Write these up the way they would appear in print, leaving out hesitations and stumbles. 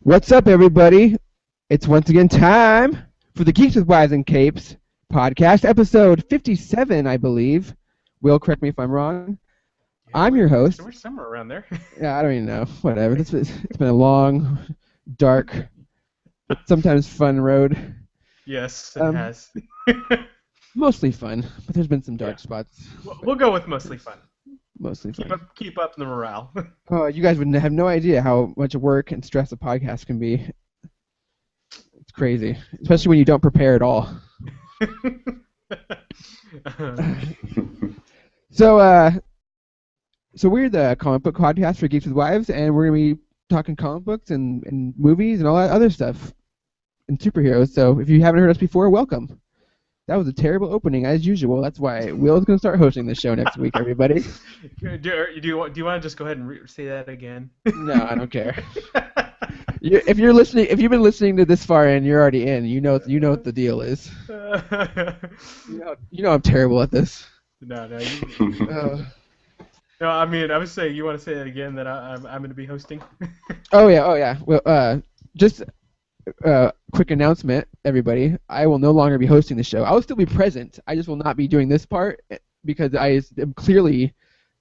What's up, everybody? It's once again time for the Geeks with Wives and Capes podcast, episode 57, I believe. Will, correct me if I'm wrong. Yeah, I'm your host. We're somewhere around there. Yeah, I don't even know. Whatever. It's been a long, dark, sometimes fun road. Yes, it has. Mostly fun, but there's been some dark spots. We'll go with mostly fun. Mostly fun. Keep up the morale. Oh, you guys would have no idea how much work and stress a podcast can be. It's crazy, especially when you don't prepare at all. So we're the comic book podcast for Geeks with Wives, and we're going to be talking comic books and movies and all that other stuff and superheroes. So if you haven't heard us before, welcome. That was a terrible opening, as usual. That's why Will's going to start hosting this show next week, everybody. Do you want to just go ahead and say that again? No, I don't care. If you've been listening to this far in, you're already in. You know what the deal is. You know I'm terrible at this. No. No, I mean, I was saying, you want to say that again, that I'm going to be hosting? Oh yeah. Well, just quick announcement, everybody. I will no longer be hosting the show. I will still be present. I just will not be doing this part because I am clearly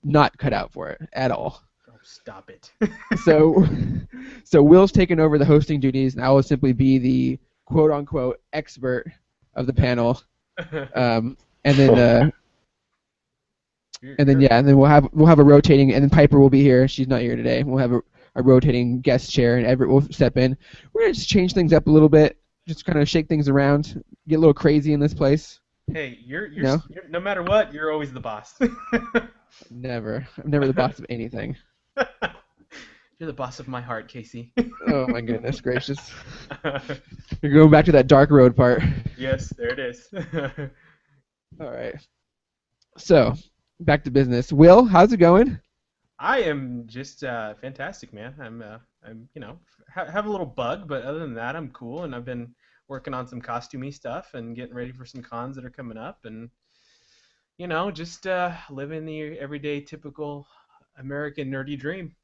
not cut out for it at all. Oh, stop it. So Will's taken over the hosting duties, and I will simply be the quote-unquote expert of the panel. And then we'll have a rotating, and then Piper will be here. She's not here today. We'll have a rotating guest chair, and Everett will step in. We're gonna just change things up a little bit, just kind of shake things around, get a little crazy in this place. Hey, you're no matter what, you're always the boss. Never. I'm never the boss of anything. You're the boss of my heart, Casey. Oh my goodness gracious. You're going back to that dark road part. Yes, there it is. All right. So, back to business. Will, how's it going? I am just fantastic, man. I'm have a little bug, but other than that, I'm cool, and I've been working on some costumey stuff and getting ready for some cons that are coming up, and just living the everyday, typical American nerdy dream.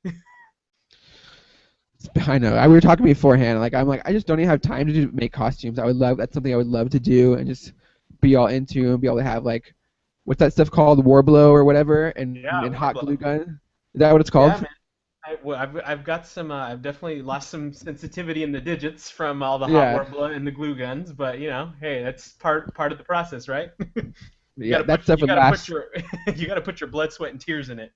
I know. We were talking beforehand. I just don't even have time to make costumes. That's something I would love to do and just be all into and be able to have what's that stuff called, Warblow or whatever, and hot glue gun. Is that what it's called? Yeah, man. I've got some. I've definitely lost some sensitivity in the digits from all the hot Warblow and the glue guns, but hey, that's part of the process, right? You gotta put your blood, sweat, and tears in it.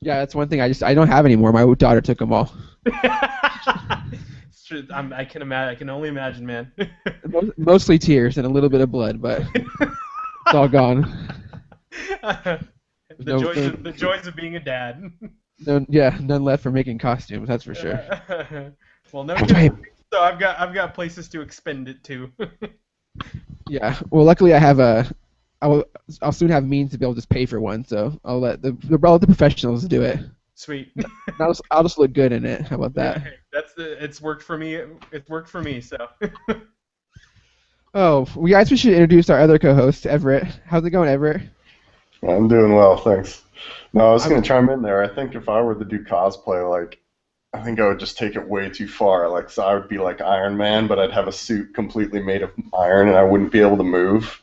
Yeah, that's one thing I don't have anymore. My daughter took them all. It's true. I can imagine. I can only imagine, man. Mostly tears and a little bit of blood, but it's all gone. The joys of being a dad. None left for making costumes. That's for sure. Well, no kidding. So I've got places to expend it to. Yeah. Well, luckily I'll soon have means to be able to just pay for one, so I'll let the professionals do it. Sweet. I'll just look good in it. How about that? Yeah, it's worked for me. It's worked for me. So. Oh, we should introduce our other co-host, Everett. How's it going, Everett? I'm doing well, thanks. No, I was going to chime in there. I think if I were to do cosplay, I think I would just take it way too far. So I would be like Iron Man, but I'd have a suit completely made of iron, and I wouldn't be able to move.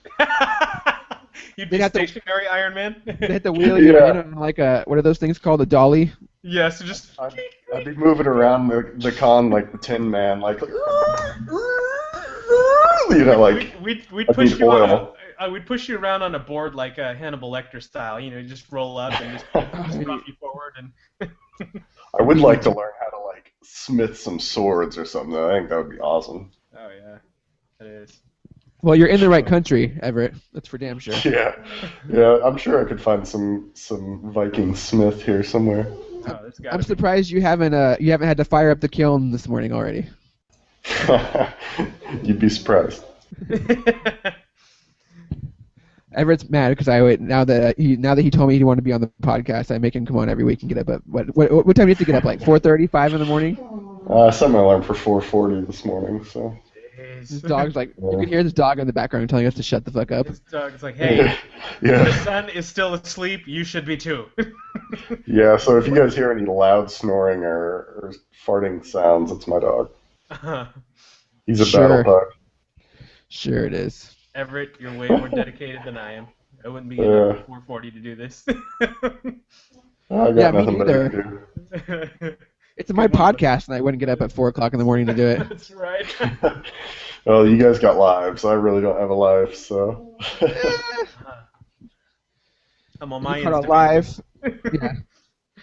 You'd be stationary Iron Man? They had to wheel you in on what are those things called, a dolly? Yeah, so just... I'd be moving around the con like the Tin Man, We'd push you on we'd push you around on a board like Hannibal Lecter style. Just roll up and just drop you forward. And I would like to learn how to smith some swords or something. I think that would be awesome. Oh yeah, it is. Well, you're in the right country, Everett. That's for damn sure. Yeah. I'm sure I could find some Viking smith here somewhere. Oh, I'm surprised you haven't had to fire up the kiln this morning already. You'd be surprised. Everett's mad because now that he told me he wanted to be on the podcast, I make him come on every week and get up at what time do you have to get up, 4:30, 5 in the morning? Some alarm for 4:40 this morning. So. Nice. This dog's like, you can hear this dog in the background telling us to shut the fuck up. This dog's like, hey, Yeah. the sun is still asleep. You should be too. Yeah, so if you guys hear any loud snoring or farting sounds, it's my dog. He's a battle pug. Sure it is. Everett, you're way more dedicated than I am. I wouldn't be getting up at 4:40 to do this. I got nothing better to do. It's my podcast, and I wouldn't get up at 4 o'clock in the morning to do it. That's right. Well, you guys got lives. I really don't have a life, so. I'm on my You call it life. Yeah.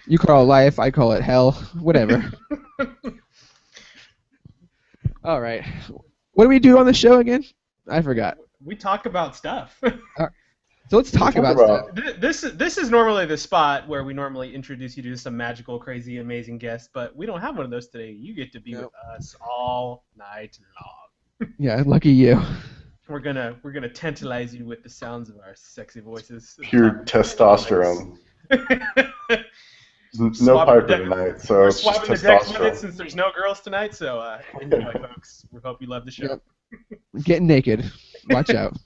You call it life. I call it hell. Whatever. All right. What do we do on the show again? I forgot. We talk about stuff. So let's talk about stuff. This is normally the spot where we normally introduce you to some magical, crazy, amazing guest, but we don't have one of those today. You get to be with us all night long. Yeah, lucky you. We're gonna tantalize you with the sounds of our sexy voices. Pure testosterone. No Piper tonight, so we're it's just swapping the decks with it testosterone. since there's no girls tonight. So enjoy, folks. We hope you love the show. Yep. Getting naked. Watch out.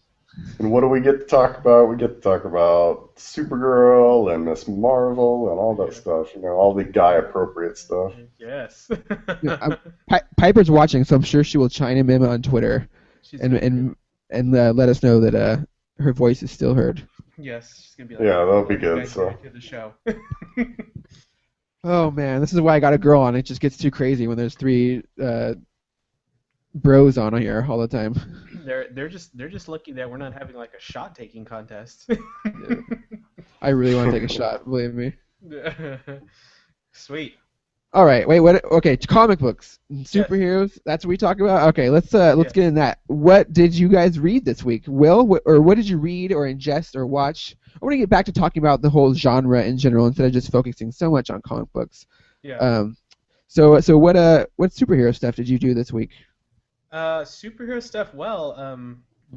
And what do we get to talk about? We get to talk about Supergirl and Miss Marvel and all that stuff. You know, all the guy-appropriate stuff. Yes. Piper's watching, so I'm sure she will chime him in on Twitter and let us know that her voice is still heard. Yes, she's gonna be like, Yeah, that'll be good. So. To the show. Oh man, this is why I got a girl on. It just gets too crazy when there's three bros on here all the time. They're just lucky that we're not having like a shot taking contest. Yeah. I really want to take a shot, believe me. Sweet. All right, wait, what? Okay, comic books, superheroes. Yes. That's what we talk about. Okay, let's get in that. What did you guys read this week, Will? Or what did you read or ingest or watch? I want to get back to talking about the whole genre in general instead of just focusing so much on comic books. Yeah. So what superhero stuff did you do this week? Superhero stuff. Well,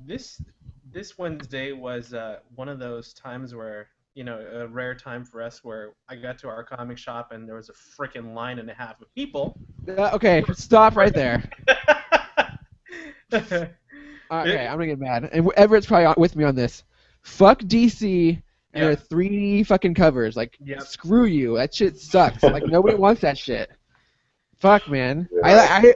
this Wednesday was one of those times where, you know, a rare time for us where I got to our comic shop and there was a freaking line and a half of people. Okay, stop right there. Okay, I'm gonna get mad. And Everett's probably with me on this. Fuck DC and their 3D fucking covers. Like, screw you. That shit sucks. Like, nobody wants that shit. Fuck, man. Yeah.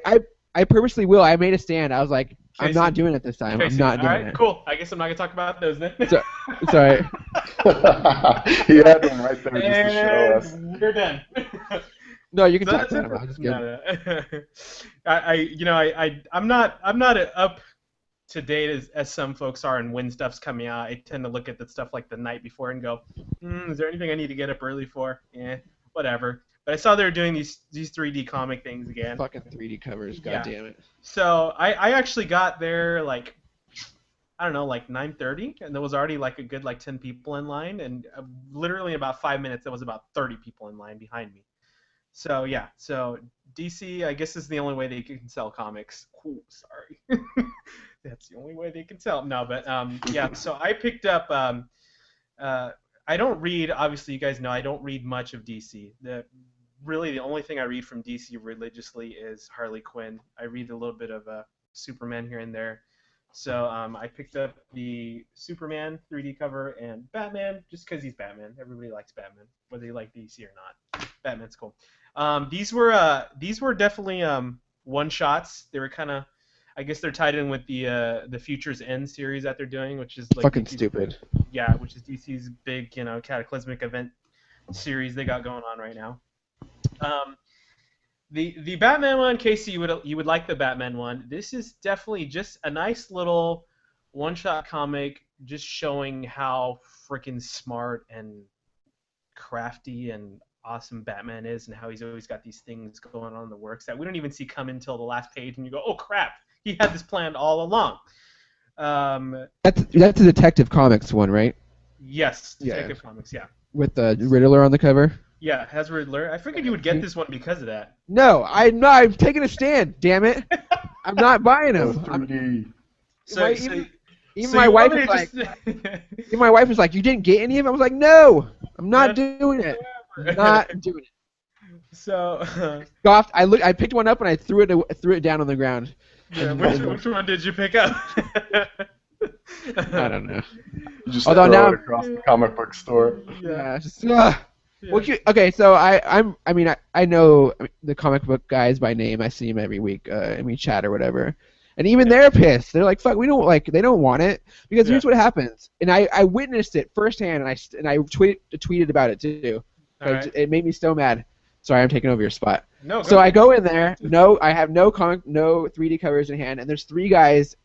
I purposely will. I made a stand. I was like, I'm not doing it this time. I'm not doing it. All right, cool. I guess I'm not going to talk about those then. Sorry. He had one right there just to show us. We're done. No, you can talk about them. I'm just kidding. I'm not up to date as some folks are, and when stuff's coming out, I tend to look at the stuff like the night before and go, is there anything I need to get up early for? Whatever. But I saw they were doing these 3D comic things again. Fucking 3D covers, damn it. So I actually got there like, I don't know, like 9:30, and there was already like a good like 10 people in line, and literally in about 5 minutes there was about 30 people in line behind me. So yeah, so DC I guess is the only way they can sell comics. Ooh, sorry. That's the only way they can sell. No, but yeah. So I picked up. I don't read. Obviously, you guys know I don't read much of DC. Really, the only thing I read from DC religiously is Harley Quinn. I read a little bit of Superman here and there. So I picked up the Superman 3D cover and Batman just because he's Batman. Everybody likes Batman, whether you like DC or not. Batman's cool. These were definitely one shots. They were kind of, I guess they're tied in with the Future's End series that they're doing, which is like fucking DC's stupid. Yeah, which is DC's big, cataclysmic event series they got going on right now. The Batman one, Casey, you would like the Batman one. This is definitely just a nice little one-shot comic, just showing how freaking smart and crafty and awesome Batman is, and how he's always got these things going on in the works that we don't even see come until the last page, and you go, oh crap, he had this planned all along. That's a Detective Comics one, right? Yes, Detective Comics, yeah. With the Riddler on the cover. Yeah, it has Riddler. I figured you would get this one because of that. No, I'm taking a stand. Damn it! I'm not buying them. Even my wife was like, even my wife was like, you didn't get any of them. I was like, no, I'm not doing it. I'm not doing it. So Scoffed. I picked one up and I threw it down on the ground. Yeah, which one did you pick up? I don't know. You just Although throw now, it across the comic book store. yeah, it's just, Yeah. Well, okay, so I know the comic book guys by name. I see them every week, and we chat or whatever. And even they're pissed. They're like, "Fuck, we don't like." They don't want it because here's what happens. And I witnessed it firsthand, and I tweeted about it too. Right. It made me so mad. Sorry, I'm taking over your spot. No. So I go in there. No, I have no 3D covers in hand, and there's three guys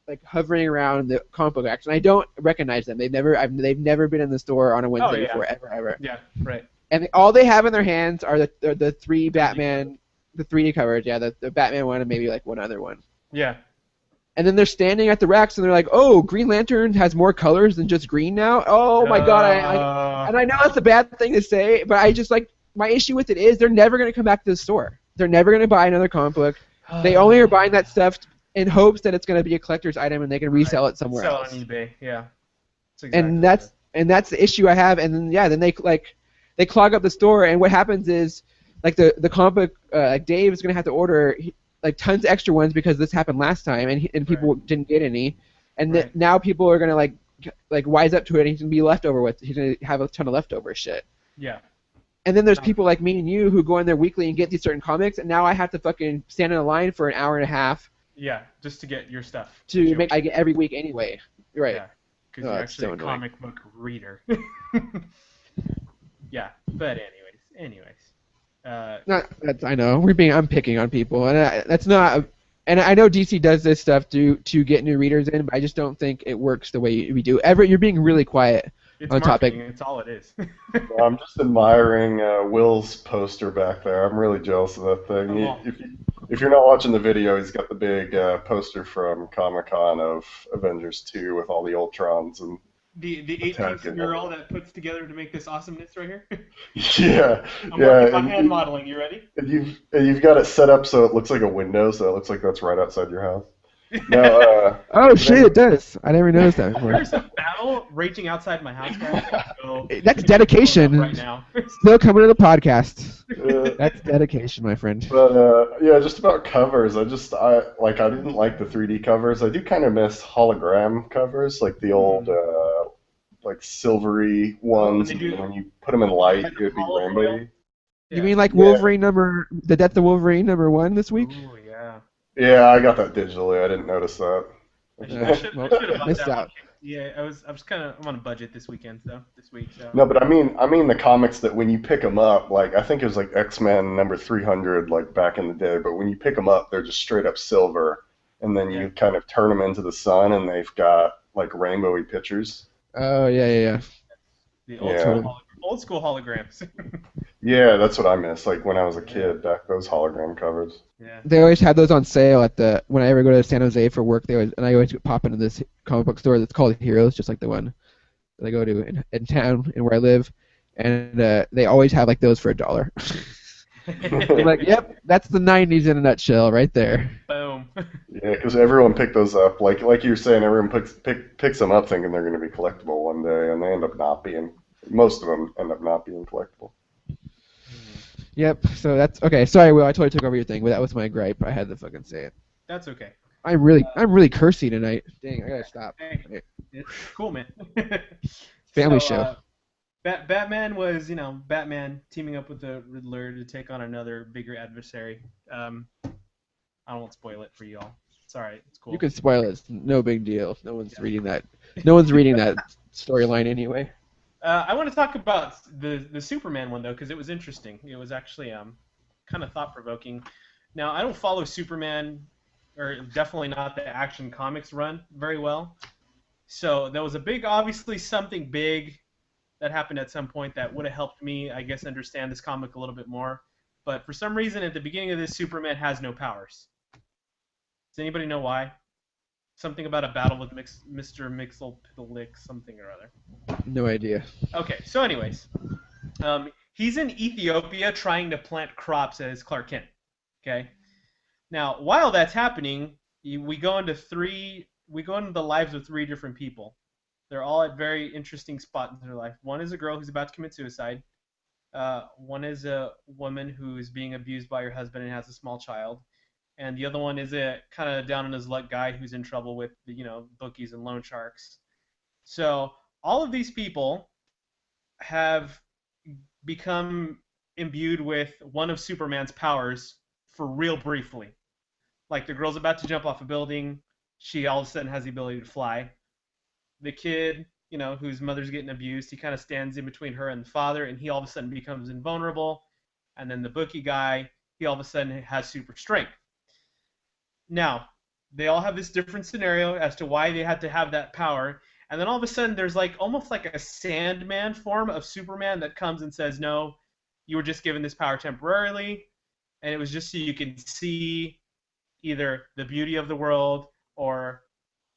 like hovering around the comic book action. I don't recognize them. They've never been in the store on a Wednesday before, ever. Yeah, right. And all they have in their hands are the three Batman, the 3D covers. Yeah, the Batman one and maybe like one other one. Yeah. And then they're standing at the racks and they're like, "Oh, Green Lantern has more colors than just green now." Oh my God! And I know that's a bad thing to say, but I just like my issue with it is they're never gonna come back to the store. They're never gonna buy another comic book. They only are buying that stuff in hopes that it's gonna be a collector's item and they can resell it somewhere else. Sell on eBay. Yeah. And that's the issue I have. And then they clog up the store, and what happens is like the comic book Dave is gonna have to order like tons of extra ones because this happened last time and people didn't get any, and now people are gonna like wise up to it and he's gonna be leftover with. He's gonna have a ton of leftover shit. Yeah. And then there's people like me and you who go in there weekly and get these certain comics, and now I have to fucking stand in a line for an hour and a half. Yeah, just to get your stuff. I get every week anyway. Right. Yeah, because you're actually a comic book reader. Yeah, but anyways. I know I'm picking on people, and that's not. And I know DC does this stuff to get new readers in, but I just don't think it works the way we do. Everett, you're being really quiet on the topic. It's all it is. I'm just admiring Will's poster back there. I'm really jealous of that thing. If you're not watching the video, he's got the big poster from Comic-Con of Avengers 2 with all the Ultrons and the 18-year-old that puts together to make this awesomeness right here. Yeah. I'm working on hand modeling. You ready? And you've got it set up so it looks like a window, so it looks like that's right outside your house. No, oh shit, it does. I never noticed that before. There's a battle raging outside my house, guys. So that's dedication. right now. Still coming to the podcast. That's dedication, my friend. But yeah, just about covers. I didn't like the 3D covers. I do kind of miss hologram covers, like the old like silvery ones. When you put them in light, it would be rainbowy. You mean like Wolverine the Death of Wolverine #1 this week? Ooh, yeah. Yeah, I got that digitally. I didn't notice that. I should have bought missed that out. one. Yeah, I was I'm on a budget this week. So. No, but I mean the comics that when you pick them up, like I think it was like X-Men number 300, like back in the day. But when you pick them up, they're just straight up silver, and then you kind of turn them into the sun, and they've got like rainbowy pictures. Oh yeah. The old school holograms. Yeah, that's what I miss. Like when I was a kid, back those hologram covers. Yeah. They always had those on sale when I ever go to San Jose for work. I always pop into this comic book store that's called Heroes, just like the one that I go to in town and where I live, and they always have like those for $1. I'm like, yep, that's the '90s in a nutshell, right there. Boom. Yeah, because everyone picked those up. Like you were saying, everyone picks them up thinking they're going to be collectible one day, and they end up not being. Most of them end up not being collectible. Yep. So that's okay. Sorry, Will. I totally took over your thing, but that was my gripe. I had to fucking say it. That's okay. I'm really cursy tonight. Dang, I gotta stop. Hey, it's cool, man. Family show. Batman was, Batman teaming up with the Riddler to take on another bigger adversary. I won't spoil it for you all. It's all right. It's cool. You can spoil it. It's no big deal. No one's reading that. No one's reading that storyline anyway. I want to talk about the Superman one though, because it was interesting. It was actually kind of thought-provoking. Now, I don't follow Superman, or definitely not the Action Comics run very well. So there was obviously something big that happened at some point that would have helped me, I guess, understand this comic a little bit more. But for some reason, at the beginning of this, Superman has no powers. Does anybody know why? Something about a battle with Mr. Mxyzptlk, something or other. No idea. Okay, so anyways, he's in Ethiopia trying to plant crops as Clark Kent. Okay, now while that's happening, we go into the lives of 3 different people. They're all at very interesting spots in their life. One is a girl who's about to commit suicide. One is a woman who is being abused by her husband and has a small child. and the other one is a kind of down on his luck guy who's in trouble with bookies and loan sharks. So all of these people have become imbued with one of Superman's powers for real briefly. Like the girl's about to jump off a building, she all of a sudden has the ability to fly. The kid, whose mother's getting abused, he kind of stands in between her and the father, and he all of a sudden becomes invulnerable. And then the bookie guy, he all of a sudden has super strength. Now, they all have this different scenario as to why they had to have that power. And then all of a sudden, there's like almost like a Sandman form of Superman that comes and says, no, you were just given this power temporarily, and it was just so you can see either the beauty of the world or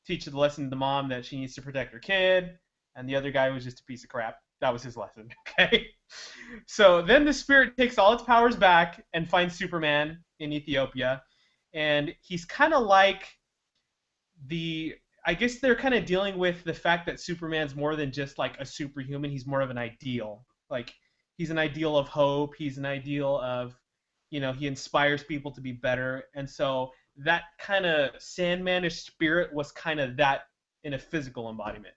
teach the lesson to the mom that she needs to protect her kid. And the other guy was just a piece of crap. That was his lesson. Okay. So then the spirit takes all its powers back and finds Superman in Ethiopia. And he's kind of like I guess they're kind of dealing with the fact that Superman's more than just like a superhuman. He's more of an ideal. Like, he's an ideal of hope. He's an ideal of, he inspires people to be better. And so that kind of Sandmanish spirit was kind of that in a physical embodiment.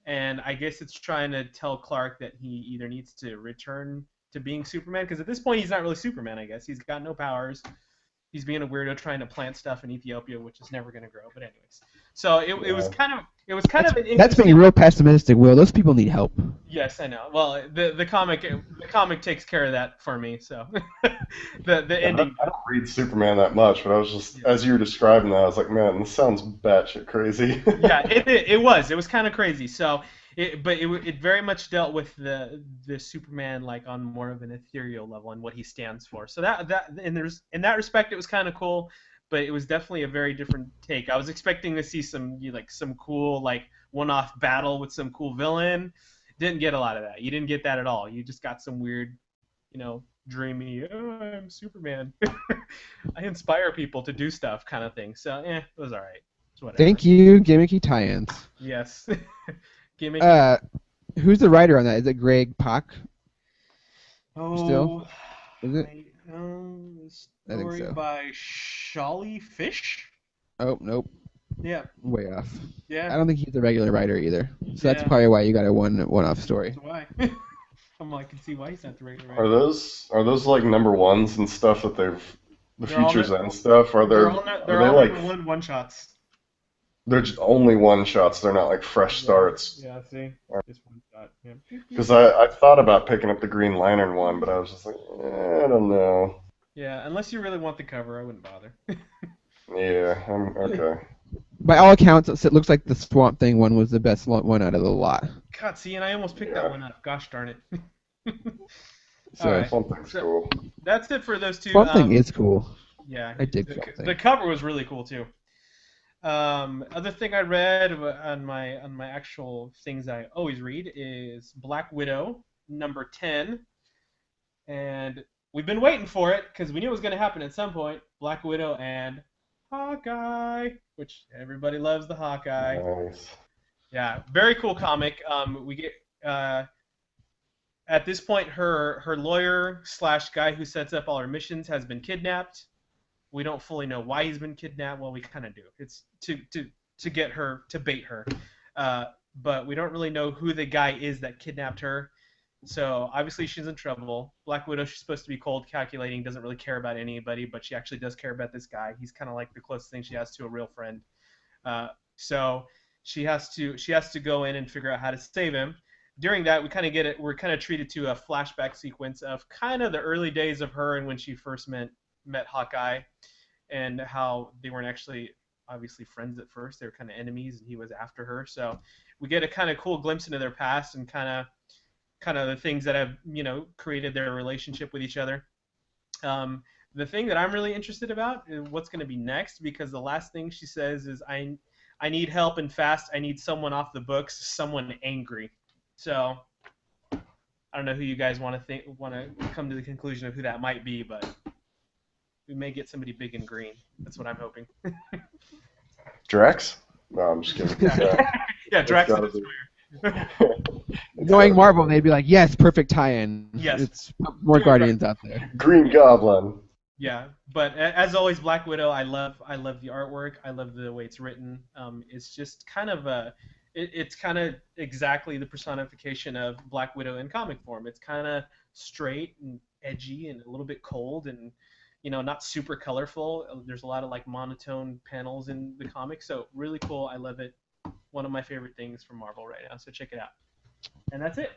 And I guess it's trying to tell Clark that he either needs to return to being Superman, because at this point he's not really Superman, I guess. He's got no powers. He's being a weirdo trying to plant stuff in Ethiopia, which is never going to grow. But anyways, so it was kind of an interesting... That's being real pessimistic, Will. Those people need help. Yes, I know. Well, the comic takes care of that for me. So the ending. I don't read Superman that much, but I was just as you were describing that, I was like, man, this sounds batshit crazy. Yeah, it was kind of crazy. So it very much dealt with the Superman like on more of an ethereal level and what he stands for. So in that respect, it was kind of cool. But it was definitely a very different take. I was expecting to see some cool like one-off battle with some cool villain. Didn't get a lot of that. You didn't get that at all. You just got some weird, dreamy, I'm Superman. I inspire people to do stuff kind of thing. So it was all right. It's whatever. Thank you, gimmicky tie-ins. Yes. Gimmicky. Who's the writer on that? Is it Greg Pak? Oh, still? Is it? I think Story so. by Sholly Fish. Oh, nope. Yeah. Way off. Yeah. I don't think he's a regular writer either. So that's Yeah. probably why you got a one-off story. That's why. I can see why he's not the regular Are writer. those like number ones and stuff that the They're all features nu- and stuff? Are They're there? all Are they're they all like? number one shots. They're just only one shots. They're not like fresh starts. Yeah, see? Just one shot. Yeah. Because I thought about picking up the Green Lantern one, but I was just like, I don't know. Yeah, unless you really want the cover, I wouldn't bother. Yeah, I'm okay. By all accounts, it looks like the Swamp Thing one was the best one out of the lot. God, see, and I almost picked that one up. Gosh darn it. So All right. Something's cool. That's it for those two. Swamp Thing is cool. Yeah, I dig Swamp Thing. the cover was really cool too. Other thing I read on my actual things I always read is Black Widow number 10, and we've been waiting for it because we knew it was going to happen at some point. Black Widow and Hawkeye, which everybody loves the Hawkeye. Nice. Yeah, very cool comic. We get at this point her lawyer / guy who sets up all her missions has been kidnapped. We don't fully know why he's been kidnapped. Well, we kind of do. It's to get her, to bait her. But we don't really know who the guy is that kidnapped her. So obviously she's in trouble. Black Widow, she's supposed to be cold, calculating, doesn't really care about anybody, but she actually does care about this guy. He's kind of like the closest thing she has to a real friend. So she has to go in and figure out how to save him. During that, we're kind of treated to a flashback sequence of kind of the early days of her and when she first met Hawkeye, and how they weren't actually obviously friends at first. They were kind of enemies, and he was after her. So we get a kind of cool glimpse into their past and kind of the things that have created their relationship with each other. The thing that I'm really interested about is what's going to be next, because the last thing she says is I need help and fast. I need someone off the books, someone angry. So I don't know who you guys want to come to the conclusion of who that might be, but we may get somebody big and green. That's what I'm hoping. Drax? No, I'm just kidding. Yeah, Drax. Knowing Marvel, they'd be like, yes, perfect tie-in. Yes. It's more Guardians out there. Green Goblin. Yeah, but as always, Black Widow. I love the artwork. I love the way it's written. It's just kind of it's kind of exactly the personification of Black Widow in comic form. It's kind of straight and edgy and a little bit cold and not super colorful. There's a lot of like monotone panels in the comic, so really cool. I love it. One of my favorite things from Marvel right now. So check it out. And that's it.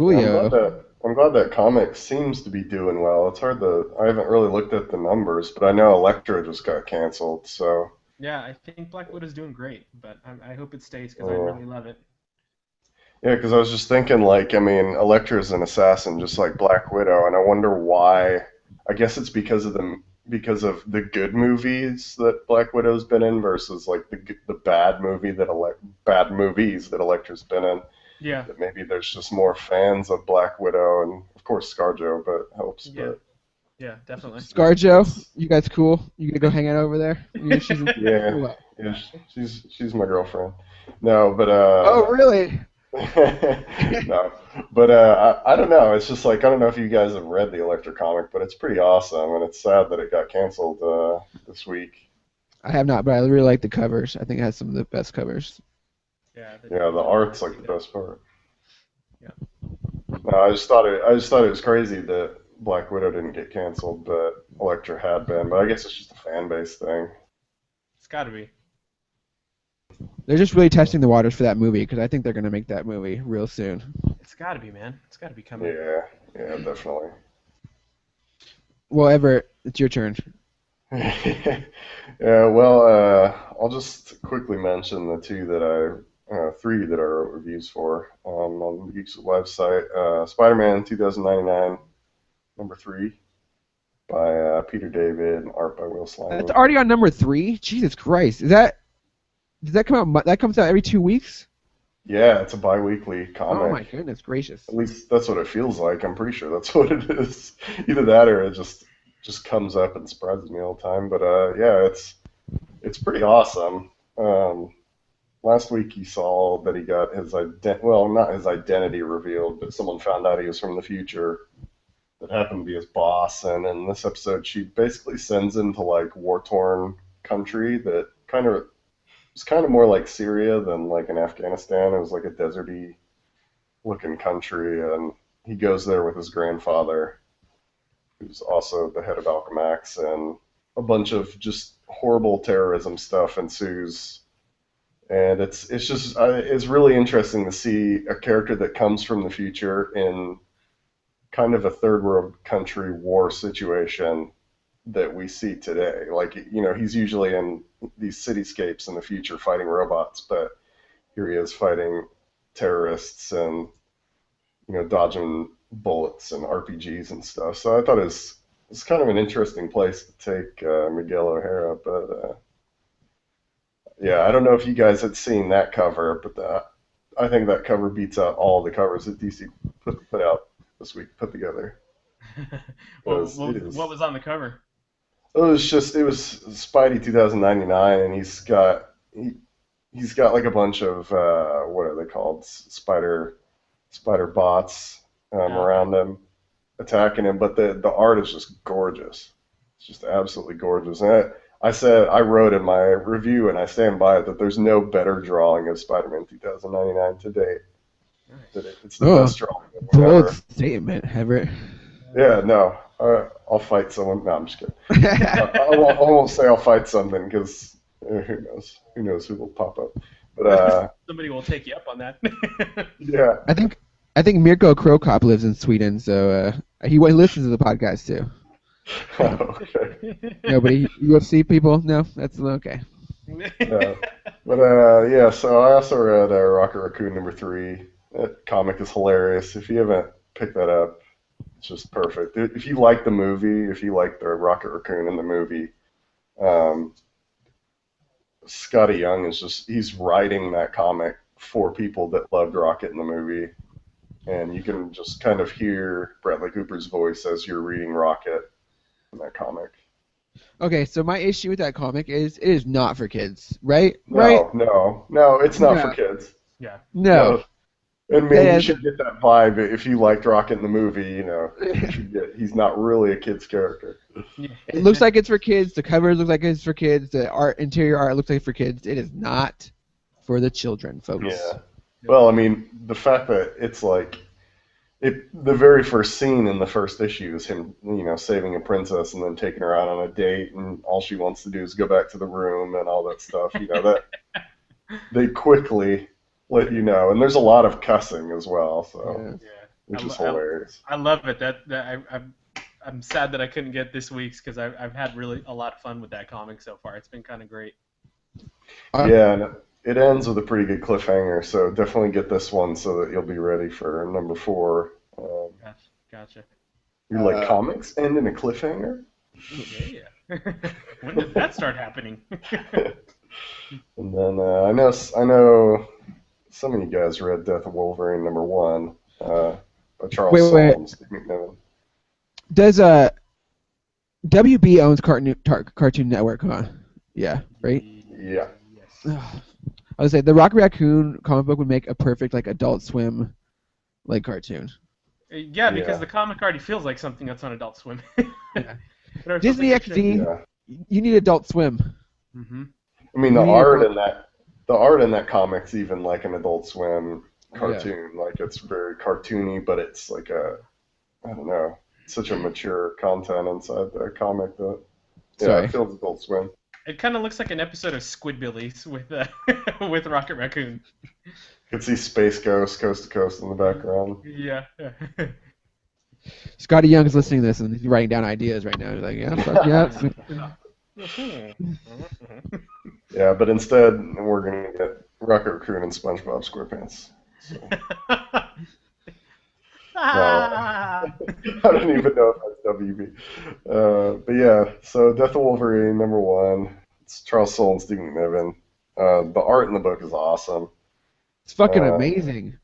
Yeah, I'm glad Coolio. that I'm glad that comic seems to be doing well. It's hard to I haven't really looked at the numbers, but I know Elektra just got canceled, so Yeah, I think Black Widow's doing great, but I hope it stays because I uh, really love it. yeah, because I was just thinking like I mean Elektra's an assassin just like Black Widow, and I wonder why. I guess it's because of the good movies that Black Widow's been in versus like the bad movies that Elektra's been in. Yeah, That maybe there's just more fans of Black Widow and of course ScarJo, but helps. yeah, But yeah, definitely. ScarJo, it's you guys cool? You gonna go hang out over there? She's in yeah, or what? yeah, she's my girlfriend. No, but Oh, really? no, but I don't know. It's just like I don't know if you guys have read the Electra comic, but it's pretty awesome, and it's sad that it got canceled this week. I have not, but I really like the covers. I think it has some of the best covers. Yeah, Yeah, the the art's art's like really the good. best part. Yeah. No, I just thought it was crazy that Black Widow didn't get canceled, but Electra had been. But I guess it's just a fan base thing. It's got to be. They're just really testing the waters for that movie because I think they're gonna make that movie real soon. It's got to be, man. It's got to be coming. Yeah, yeah, definitely. Well, Everett, it's your turn. Yeah, well, I'll just quickly mention the three that I wrote reviews for on the Geeks website. Spider-Man 2099, number three, by Peter David, and art by Will That's Slimy. already on number 3. Jesus Christ, does that come out? That comes out every 2 weeks? Yeah, it's a bi-weekly Oh my comic. goodness gracious! At least that's what it feels like. I'm pretty sure that's what it is. Either that or it just comes up and surprises me all the time. But yeah, it's pretty awesome. Um, Last week you saw that he got well, not his identity revealed, but someone found out he was from the future that happened to be his boss. And in this episode, she basically sends him to like war-torn country that was kind of more like Syria than like in Afghanistan. It was like a deserty looking country, and he goes there with his grandfather, who's also the head of Alchemax, and a bunch of just horrible terrorism stuff ensues. And it's really interesting to see a character that comes from the future in kind of a third world country war situation that we see today. Like he's usually in these cityscapes in the future fighting robots, but here he is fighting terrorists and dodging bullets and RPGs and stuff. So I thought it's kind of an interesting place to take Miguel O'Hara, but yeah, I don't know if you guys had seen that cover, but I think that cover beats out all the covers that DC put out this week, put together. It What is. was on the cover? It was Spidey 2099, and he's got like a bunch of what are they called? Spider bots Oh, okay. around him attacking him, but the art is just gorgeous. It's just absolutely gorgeous. And I wrote in my review, and I stand by it, that there's no better drawing of Spider-Man 2099 to date. Nice. It's the Oh, best drawing bold ever. statement, Everett. Yeah, no, I'll fight someone. No, I'm just kidding. I won't say I'll fight something because who knows? Who knows who will pop up? But Somebody will take you up on that. yeah. I think Mirko Krokop lives in Sweden, so he listens to the podcast too. Okay. Nobody UFC people? No, that's okay. Yeah. But yeah. So I also read Rocket Raccoon number three. That comic is hilarious. If you haven't picked that up, it's just perfect. If you like the movie, if you like the Rocket Raccoon in the movie, um, Scotty Young he's writing that comic for people that loved Rocket in the movie, and you can just kind of hear Bradley Cooper's voice as you're reading Rocket in that comic. Okay, so my issue with that comic is it is not for kids, right? Right? No, it's not for No. kids. Yeah. No. No, And man, Yeah, you should get that vibe if you liked Rocket in the movie. You should get. He's not really a kid's character. it looks like it's for kids. The cover looks like it's for kids. The interior art looks like for kids. It is not for the children, folks. Yeah. Well, I mean, the fact that it's like the very first scene in the first issue is him, saving a princess and then taking her out on a date, and all she wants to do is go back to the room and all that stuff. That they quickly let you know, and there's a lot of cussing as well, so which is hilarious. I love it. I'm sad that I couldn't get this week's because I've had really a lot of fun with that comic so far. It's been kind of great. Yeah, and it ends with a pretty good cliffhanger, so definitely get this one so that you'll be ready for number 4. Gotcha. You're like, comics end in a cliffhanger? Yeah. When did that start happening? And then I know some of you guys read Death of Wolverine number 1 by Charles Soule and Steve McNiven. Does WB owns Cartoon Network, huh? Yeah, right? Yeah. I would say the Rocket Raccoon comic book would make a perfect Adult Swim cartoon. Yeah, because the comic already feels like something that's on Adult Swim. Disney XD, you need Adult Swim. Mm-hmm. I mean, the art in that comic's even like an Adult Swim cartoon. Like, it's very cartoony, but it's like I don't know, such a mature content inside the comic that it feels Adult Swim. It kind of looks like an episode of Squidbillies with Rocket Raccoon. You can see Space Ghost Coast to Coast in the background. Yeah. Scotty Young's listening to this and he's writing down ideas right now. He's like, yeah, fuck yeah. Yeah, but instead we're gonna get Rocket Raccoon and SpongeBob SquarePants. So. I don't even know if that's WB. But yeah, so Death of Wolverine, number 1. It's Charles Soule and Steve McNiven. The art in the book is awesome. It's fucking amazing.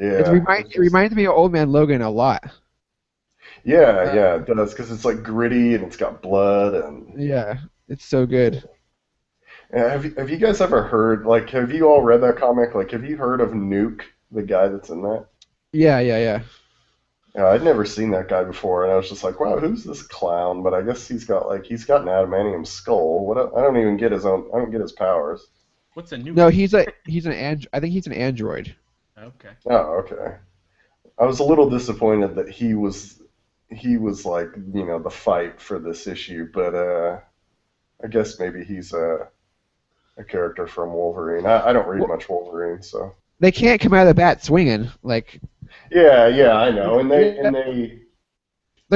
Yeah. It reminds me of Old Man Logan a lot. Yeah, it does, because it's gritty and it's got blood and. Yeah, it's so good. Yeah, have you guys ever heard, have you all read that comic? Have you heard of Nuke, the guy that's in that? Yeah. Yeah, I'd never seen that guy before, and I was just like, wow, who's this clown? But I guess he's got an adamantium skull. I don't get his powers. What's a new? No, he's an I think he's an android. Okay. Oh, okay. I was a little disappointed that he was the fight for this issue, but I guess maybe he's a character from Wolverine. I don't read much Wolverine, so. They can't come out of the bat swinging Yeah, I know, and they're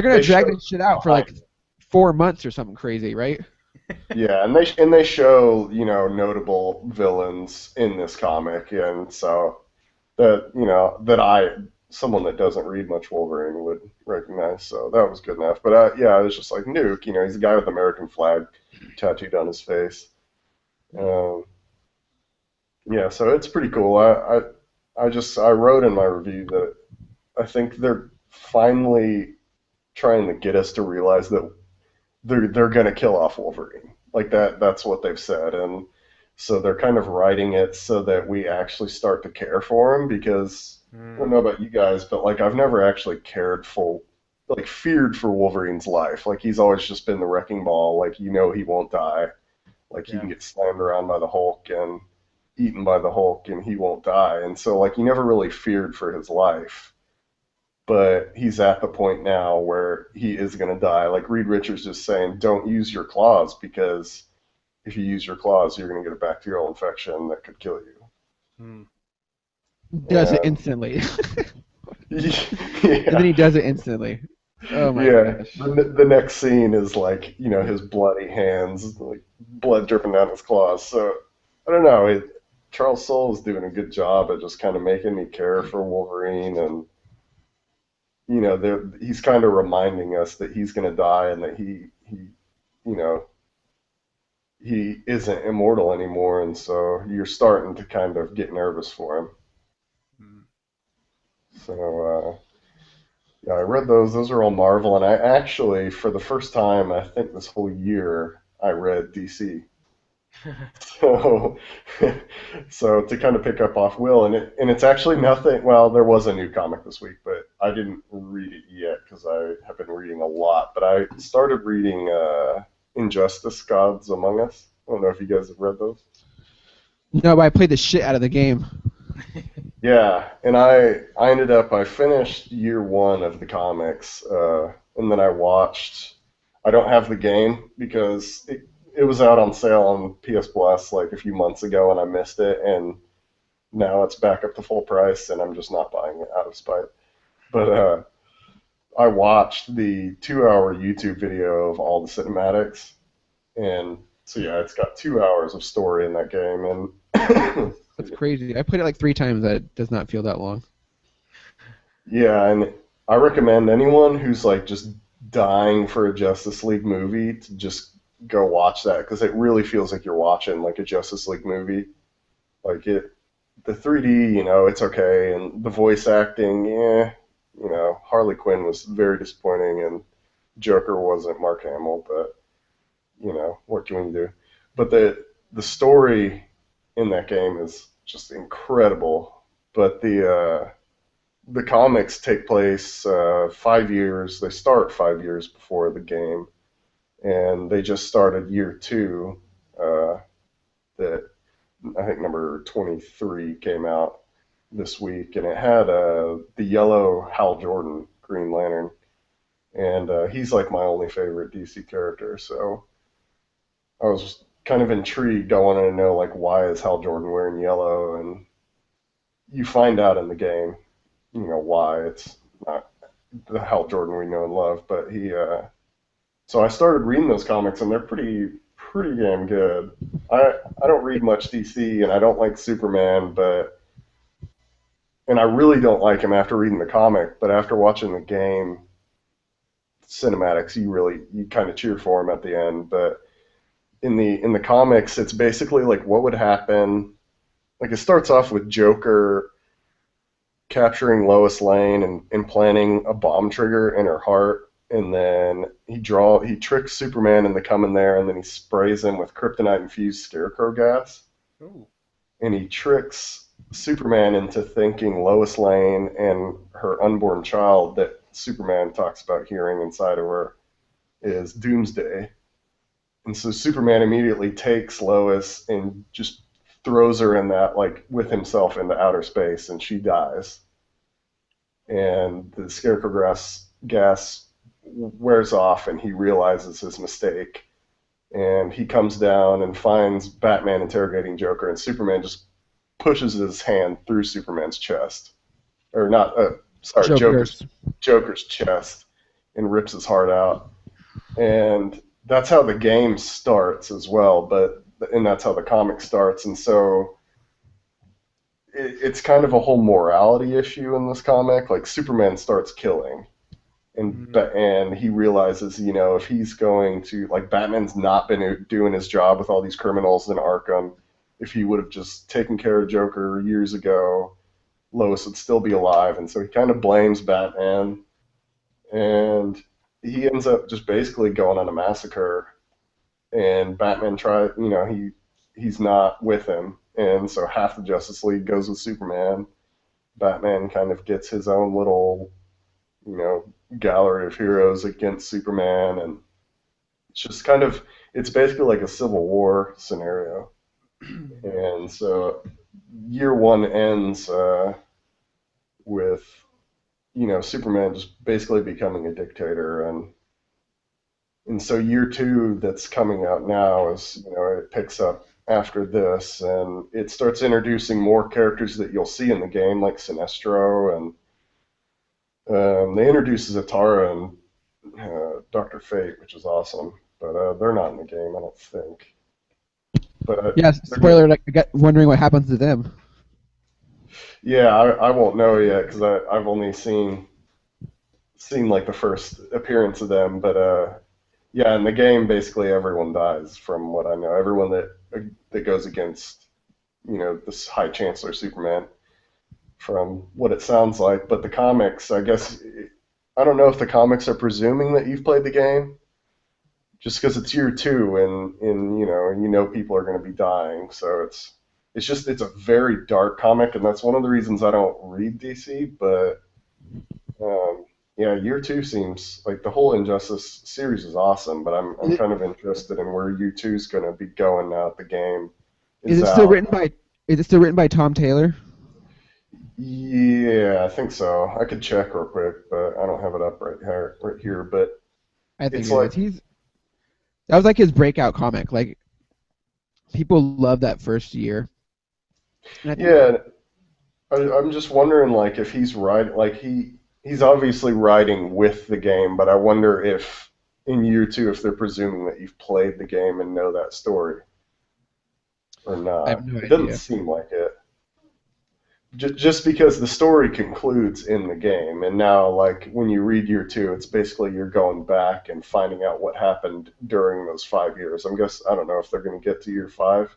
gonna drag this shit out for 4 months or something crazy, right? Yeah, and they show notable villains in this comic, and so that someone that doesn't read much Wolverine would recognize. So that was good enough. But I was just like, Nuke, he's a guy with the American flag tattooed on his face. Yeah, so it's pretty cool. I wrote in my review that I think they're finally trying to get us to realize that they're going to kill off Wolverine. That's what they've said. And so they're kind of writing it so that we actually start to care for him, because I don't know about you guys, but I've never actually feared for Wolverine's life. He's always just been the wrecking ball. He won't die. He can get slammed around by the Hulk and eaten by the Hulk and he won't die. And so you never really feared for his life. But he's at the point now where he is going to die. Reed Richards is saying, don't use your claws, because if you use your claws, you're going to get a bacterial infection that could kill you. Does it instantly. Yeah. And then he does it instantly. Oh my gosh. The next scene is his bloody hands, blood dripping down his claws. So I don't know. Charles Soule is doing a good job at just kind of making me care for Wolverine, and he's kind of reminding us that he's going to die and that he isn't immortal anymore, and so you're starting to kind of get nervous for him. So, yeah, I read those. Those are all Marvel, and I actually, for the first time, I think this whole year, I read DC. So, so to kind of pick up off Will, and it's actually nothing. Well, there was a new comic this week, but I didn't read it yet because I have been reading a lot. But I started reading Injustice: Gods Among Us. I don't know if you guys have read those. No, but I played the shit out of the game. Yeah, and I ended up I finished year one of the comics, and then I watched. I don't have the game because it was out on sale on PS Plus like a few months ago, and I missed it, and now it's back up to full price, and I'm just not buying it out of spite. But I watched the 2 hour YouTube video of all the cinematics, and so yeah, it's got 2 hours of story in that game, and That's crazy. I played it like 3 times. That does not feel that long. yeah, and I recommend anyone who's like just dying for a Justice League movie to just go watch that because it really feels like you're watching like a Justice League movie. Like the 3D, it's okay, and the voice acting, yeah, Harley Quinn was very disappointing, and Joker wasn't Mark Hamill, but what can we do? But the story in that game is just incredible. But the comics take place 5 years. They start 5 years before the game, and they just started year two. That I think number 23 came out this week, and it had the yellow Hal Jordan Green Lantern, and he's like my only favorite DC character. So I was kind of intrigued. I wanted to know like why is Hal Jordan wearing yellow, and you find out in the game, why it's not the Hal Jordan we know and love, but he. So I started reading those comics, and they're pretty damn good. I don't read much DC, and I don't like Superman, and I really don't like him after reading the comic, but after watching the game cinematics, you kind of cheer for him at the end. But in the comics, it's basically like what would happen. Like it starts off with Joker capturing Lois Lane and implanting a bomb trigger in her heart, and then he tricks Superman into coming there, and then he sprays him with kryptonite infused scarecrow gas, Ooh. and he tricks Superman into thinking Lois Lane and her unborn child that Superman talks about hearing inside of her is Doomsday. And so Superman immediately takes Lois and just throws her in that, like, with himself into outer space, and she dies. And the scarecrow gas wears off, and he realizes his mistake. And he comes down and finds Batman interrogating Joker, and Superman just pushes his hand through Superman's chest. Or not, sorry, Joker's chest, and rips his heart out. And that's how the game starts as well, and that's how the comic starts. And so it's kind of a whole morality issue in this comic. Like Superman starts killing, and he realizes, if he's going to, like, Batman's not been doing his job with all these criminals in Arkham. If he would have just taken care of Joker years ago, Lois would still be alive. And so he kind of blames Batman, and he ends up just basically going on a massacre. And Batman he's not with him, and so half the Justice League goes with Superman. Batman kind of gets his own little, gallery of heroes against Superman, and it's basically like a Civil War scenario. And so year one ends with, Superman just basically becoming a dictator, and so year two that's coming out now is, it picks up after this, and it starts introducing more characters that you'll see in the game, like Sinestro, and they introduce Zatara and Dr. Fate, which is awesome, but they're not in the game, I don't think. But yes, spoiler, like, I got wondering what happens to them. Yeah, I won't know yet because I've only seen like the first appearance of them, but yeah, in the game, basically everyone dies, from what I know. Everyone that goes against, this High Chancellor Superman, from what it sounds like. But the comics, I guess, I don't know if the comics are presuming that you've played the game, just because it's year two, and people are going to be dying, so it's a very dark comic, and that's one of the reasons I don't read DC. But yeah, year two seems like the whole Injustice series is awesome, but I'm Is kind of interested in where year two is going to be going now that the game is is it still out. written by is it still written by Tom Taylor? Yeah, I think so. I could check real quick, but I don't have it up right here. But I think it's it like, is. That was like his breakout comic. Like people loved that first year. And I think yeah, I'm just wondering, like, if he's right, like he's obviously writing with the game, but I wonder if in year two, if they're presuming that you've played the game and know that story or I have not. no It doesn't idea. seem like it. Just because the story concludes in the game, and now, like, when you read year two, it's basically you're going back and finding out what happened during those 5 years. I don't know if they're going to get to year five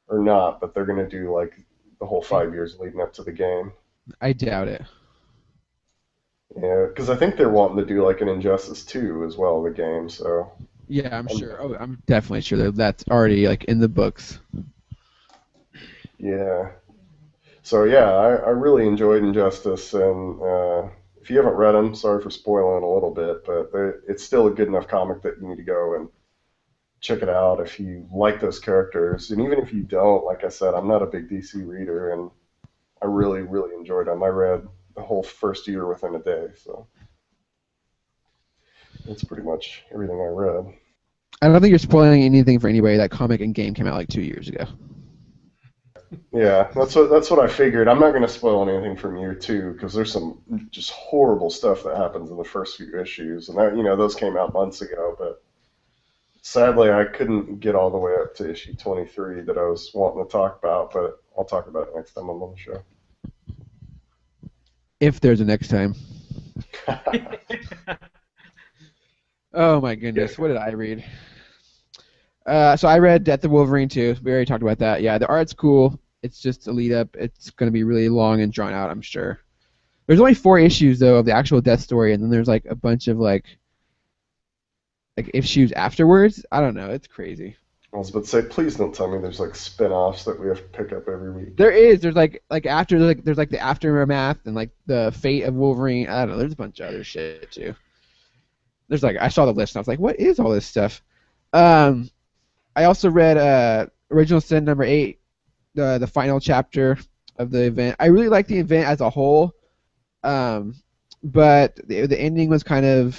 or not, but they're going to do like the whole I 5 years leading up to the game. I doubt it. Yeah, because I think they're wanting to do like an Injustice 2 as well, the game. So, Yeah, I'm um, sure. Oh, I'm definitely sure that that's already like in the books. yeah. So yeah, I really enjoyed Injustice, and if you haven't read them, sorry for spoiling a little bit, but it's still a good enough comic that you need to go and check it out if you like those characters. And even if you don't, like I said, I'm not a big DC reader, and I really, really enjoyed them. I read the whole first year within a day, so that's pretty much everything I read. I don't think you're spoiling anything for anybody. That comic and game came out like 2 years ago. Yeah, that's what I figured. I'm not going to spoil anything from year two because there's some just horrible stuff that happens in the first few issues, and those came out months ago. But sadly, I couldn't get all the way up to issue 23 that I was wanting to talk about. But I'll talk about it next time I'm on the show. If there's a next time. Oh my Yeah, goodness, what did I read? So I read Death of Wolverine 2. We already talked about that. Yeah, the art's cool. It's just a lead up. It's going to be really long and drawn out, I'm sure. There's only 4 issues though of the actual death story, and then there's like a bunch of like issues afterwards. I don't know. It's crazy. I was about to say, please don't tell me there's like spin-offs that we have to pick up every week. There is. There's like after there's like the aftermath and like the fate of Wolverine. I don't know. There's a bunch of other shit too. There's like I saw the list and I was like, what is all this stuff? Um, I also read Original Sin #8, the final chapter of the event. I really like the event as a whole, um, but the ending was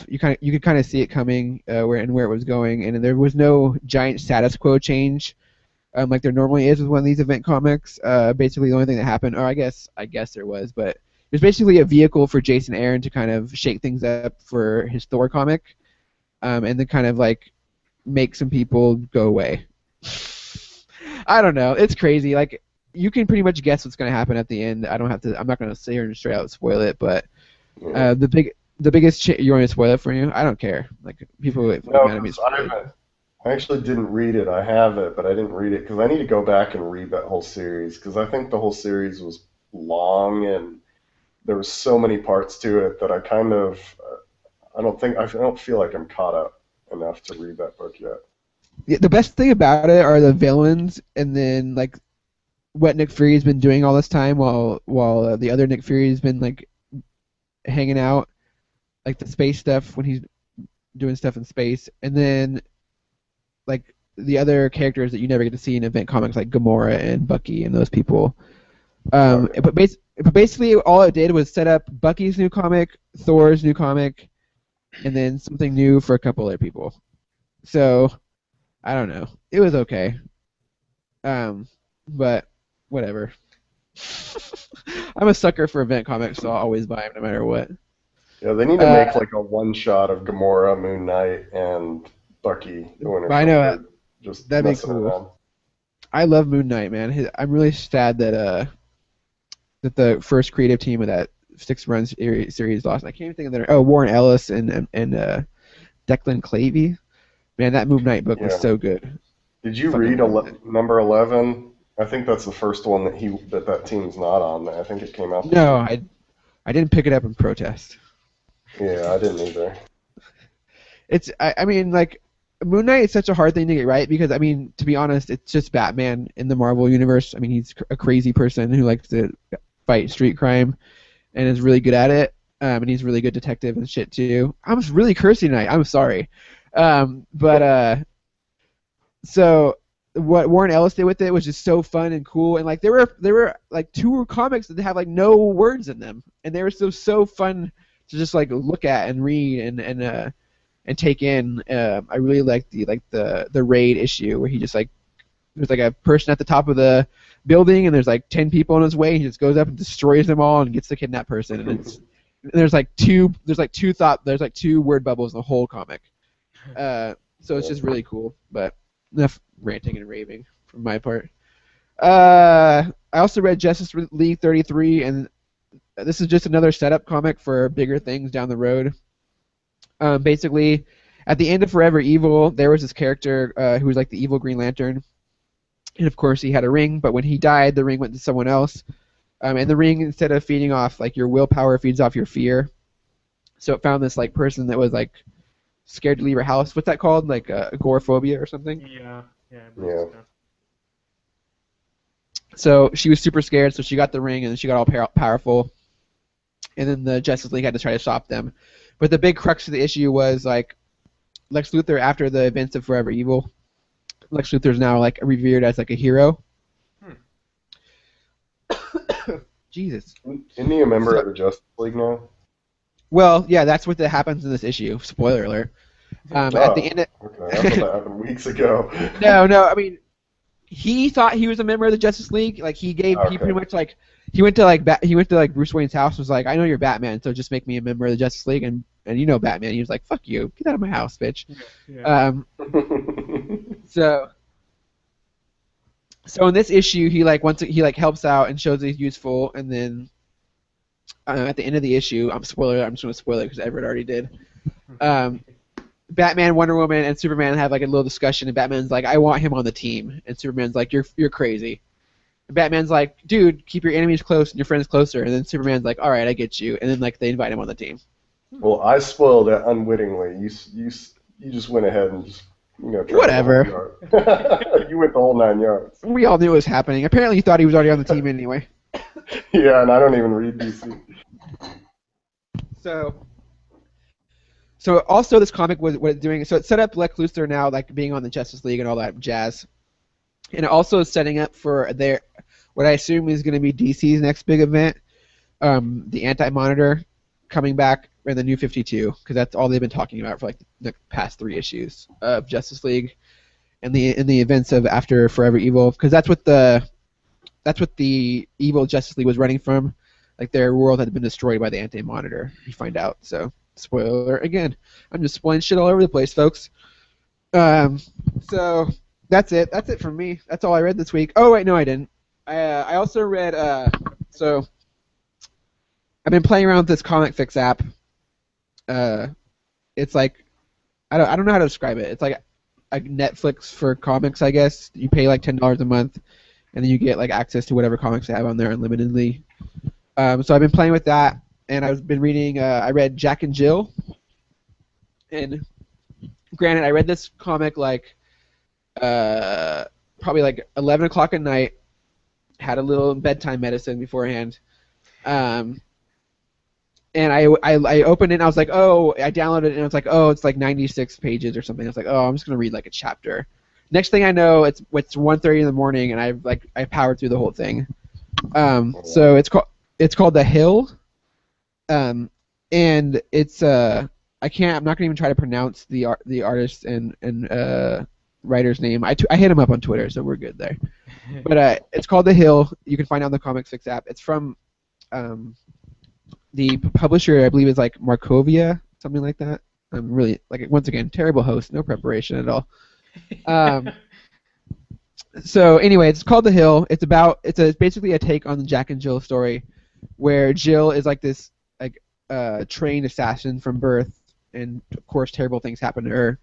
you could kind of see it coming where it was going, and there was no giant status quo change like there normally is with one of these event comics. Basically, the only thing that happened, or I guess there was, but it was basically a vehicle for Jason Aaron to kind of shake things up for his Thor comic, and then kind of like make some people go away. I don't know. It's crazy. Like you can pretty much guess what's going to happen at the end. I'm not going to sit here and straight out spoil it. But Yeah. the biggest you want me to spoil it for you? I don't care. Like people get No, mad at me. because I actually didn't read it. I have it, but I didn't read it because I need to go back and read that whole series because I think the whole series was long and there was so many parts to it that I don't feel like I'm caught up enough to read that book yet. Yeah, the best thing about it are the villains, and then like what Nick Fury's been doing all this time, while the other Nick Fury's been like hanging out, like the space stuff when he's doing stuff in space, and then like the other characters that you never get to see in event comics, like Gamora and Bucky and those people. Okay. But basically, all it did was set up Bucky's new comic, Thor's new comic, and then something new for a couple other people. So I don't know. It was okay. But whatever. I'm a sucker for event comics, so I'll always buy them no matter what. Yeah, they need to Uh, make like a one shot of Gamora, Moon Knight, and Bucky the Winter I know Soldier just that'd be messing cool. around. I love Moon Knight, man. I'm really sad that the first creative team of that 6 run series lost. I can't even think of their. Oh, Warren Ellis and Declan Clavey. Man, that Moon Knight book was Yeah. so good. Did you Fucking read loved it. number 11? I think that's the first one that team's not on. I think it came out this No, year. I didn't pick it up in protest. Yeah, I didn't either. I mean like Moon Knight is such a hard thing to get right because, I mean, to be honest, it's just Batman in the Marvel universe. I mean, he's a crazy person who likes to fight street crime and is really good at it. And he's a really good detective and shit too. I'm just really cursing tonight. I'm sorry. So what Warren Ellis did with it was just so fun and cool, and like there were like 2 comics that have like no words in them, and they were still so fun to just like look at and read and take in. I really liked the raid issue where he just like there's like a person at the top of the building and there's like 10 people in his way. He just goes up and destroys them all and gets to kidnap person. And there's like two word bubbles in the whole comic. So it's just really cool. But enough ranting and raving from my part. I also read Justice League 33, and this is just another setup comic for bigger things down the road. Basically, at the end of Forever Evil, there was this character who was like the evil Green Lantern. And of course, he had a ring, but when he died, the ring went to someone else. And the ring, instead of feeding off like your willpower, feeds off your fear. So it found this like person that was like scared to leave her house. What's that called? Like agoraphobia or something? Yeah. Yeah. So she was super scared, so she got the ring, and then she got all powerful. And then the Justice League had to try to stop them. But the big crux of the issue was like Lex Luthor, after the events of Forever Evil, Lex Luthor is now like revered as like a hero. Jesus. Isn't he a member of the Justice League now? Well, yeah, that's what happens in this issue. Spoiler alert. At the end. Okay, I thought that happened weeks ago. No. I mean, he thought he was a member of the Justice League. Like he pretty much like he went to like Bruce Wayne's house. Was like, I know you're Batman, so just make me a member of the Justice League. And you know Batman. He was like, fuck you, get out of my house, bitch. Yeah. So in this issue, he helps out and shows he's useful, and then at the end of the issue, I'm just going to spoil it because Everett already did. Batman, Wonder Woman, and Superman have like a little discussion, and Batman's like, I want him on the team, and Superman's like, you're crazy. And Batman's like, dude, keep your enemies close and your friends closer, and then Superman's like, all right, I get you, and then like they invite him on the team. Well, I spoiled it unwittingly. You just went ahead and just whatever. You went the whole 9 yards. We all knew it was happening. Apparently, he thought he was already on the team anyway. Yeah, and I don't even read DC. So also this comic was what it's doing. So it set up Lex Luthor now like being on the Justice League and all that jazz, and it also is setting up for what I assume is going to be DC's next big event, the Anti-Monitor coming back in the New 52, because that's all they've been talking about for like the past 3 issues of Justice League, and the events of after Forever Evil, because that's what the evil Justice League was running from. Like their world had been destroyed by the Anti-Monitor. You find out. So spoiler again. I'm just spoiling shit all over the place, folks. So that's it. That's it from me. That's all I read this week. Oh wait, no, I didn't. I also read. So I've been playing around with this Comic Fix app. It's like I don't know how to describe it. It's like a Netflix for comics, I guess. You pay like $10 a month, and then you get like access to whatever comics they have on there unlimitedly. So I've been playing with that, and I've been reading. I read Jack and Jill, and granted, I read this comic like probably like 11 o'clock at night. Had a little bedtime medicine beforehand, and I opened it and I was like, oh, I downloaded it and I was like, oh, it's like 96 pages or something. I was like, oh, I'm just gonna read like a chapter. Next thing I know, it's 1:30 in the morning, and I powered through the whole thing. So it's called The Hill, and it's I'm not gonna even try to pronounce the artist and writer's name. I hit him up on Twitter, so we're good there. But it's called The Hill. You can find it on the Comic Fix app. It's from the publisher, I believe, is like Markovia, something like that. I'm really once again terrible host, no preparation at all. So anyway, it's called The Hill. It's basically a take on the Jack and Jill story, where Jill is like this trained assassin from birth, and of course terrible things happen to her.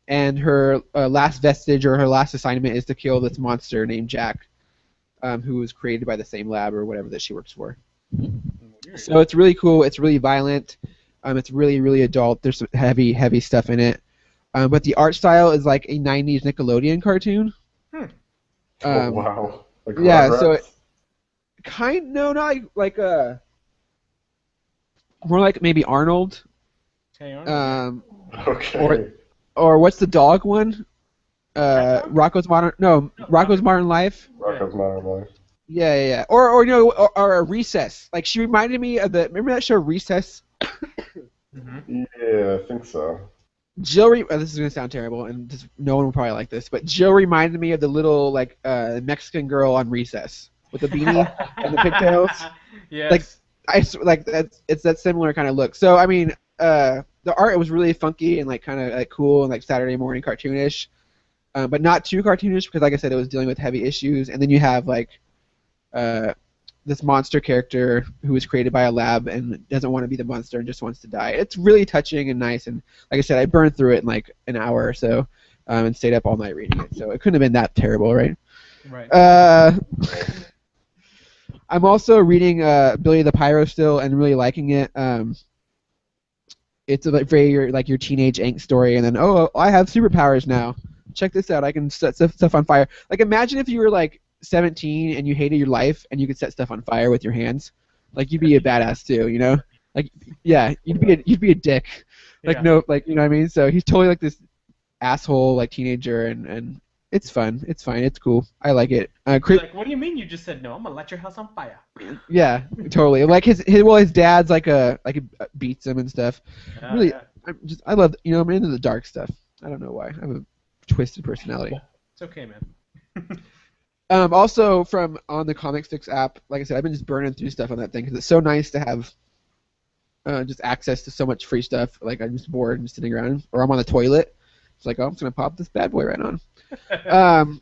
And her last vestige or her last assignment is to kill this monster named Jack, who was created by the same lab or whatever that she works for. So it's really cool. It's really violent. It's really, really adult. There's some heavy stuff in it. but the art style is like a '90s Nickelodeon cartoon. Oh, wow. Like Yeah, Rugrats? so not more like maybe Arnold. Hey, Arnold, Okay. Or what's the dog one? Rocco's Modern Life. Rocko's Modern Life. Yeah. Or you know, or a Recess. Like she reminded me of remember that show Recess? Yeah, I think so. Jill, this is gonna sound terrible, and no one will probably like this, but Jill reminded me of the little like Mexican girl on Recess with the beanie and the pigtails. Yes. It's that similar kind of look. So I mean, the art was really funky and like kind of like cool and like Saturday morning cartoonish, but not too cartoonish because like I said, it was dealing with heavy issues. And then you have like this monster character who was created by a lab and doesn't want to be the monster and just wants to die. It's really touching and nice. And like I said, I burned through it in like an hour or so and stayed up all night reading it. So it couldn't have been that terrible, right? Right. I'm also reading Billy the Pyro still and really liking it. It's a very like your teenage angst story, and then I have superpowers now. Check this out, I can set stuff on fire. Like imagine if you were like 17 and you hated your life and you could set stuff on fire with your hands. Like you'd be a badass too, you know? Like yeah, you'd be a dick. Like Yeah. no, like you know what I mean? So he's totally like this asshole like teenager and it's fun. It's fine. It's cool. I like it. Like, what do you mean you just said no? I'm gonna light your house on fire. Yeah, totally. Like his dad's like beats him and stuff. Really, Yeah. I love, you know, I'm into the dark stuff. I don't know why. I have a twisted personality. It's okay, man. Also from on the Comic Sticks app, like I said, I've been just burning through stuff on that thing because it's so nice to have just access to so much free stuff. Like I'm just bored and just sitting around, or I'm on the toilet. It's like, I'm just gonna pop this bad boy right on.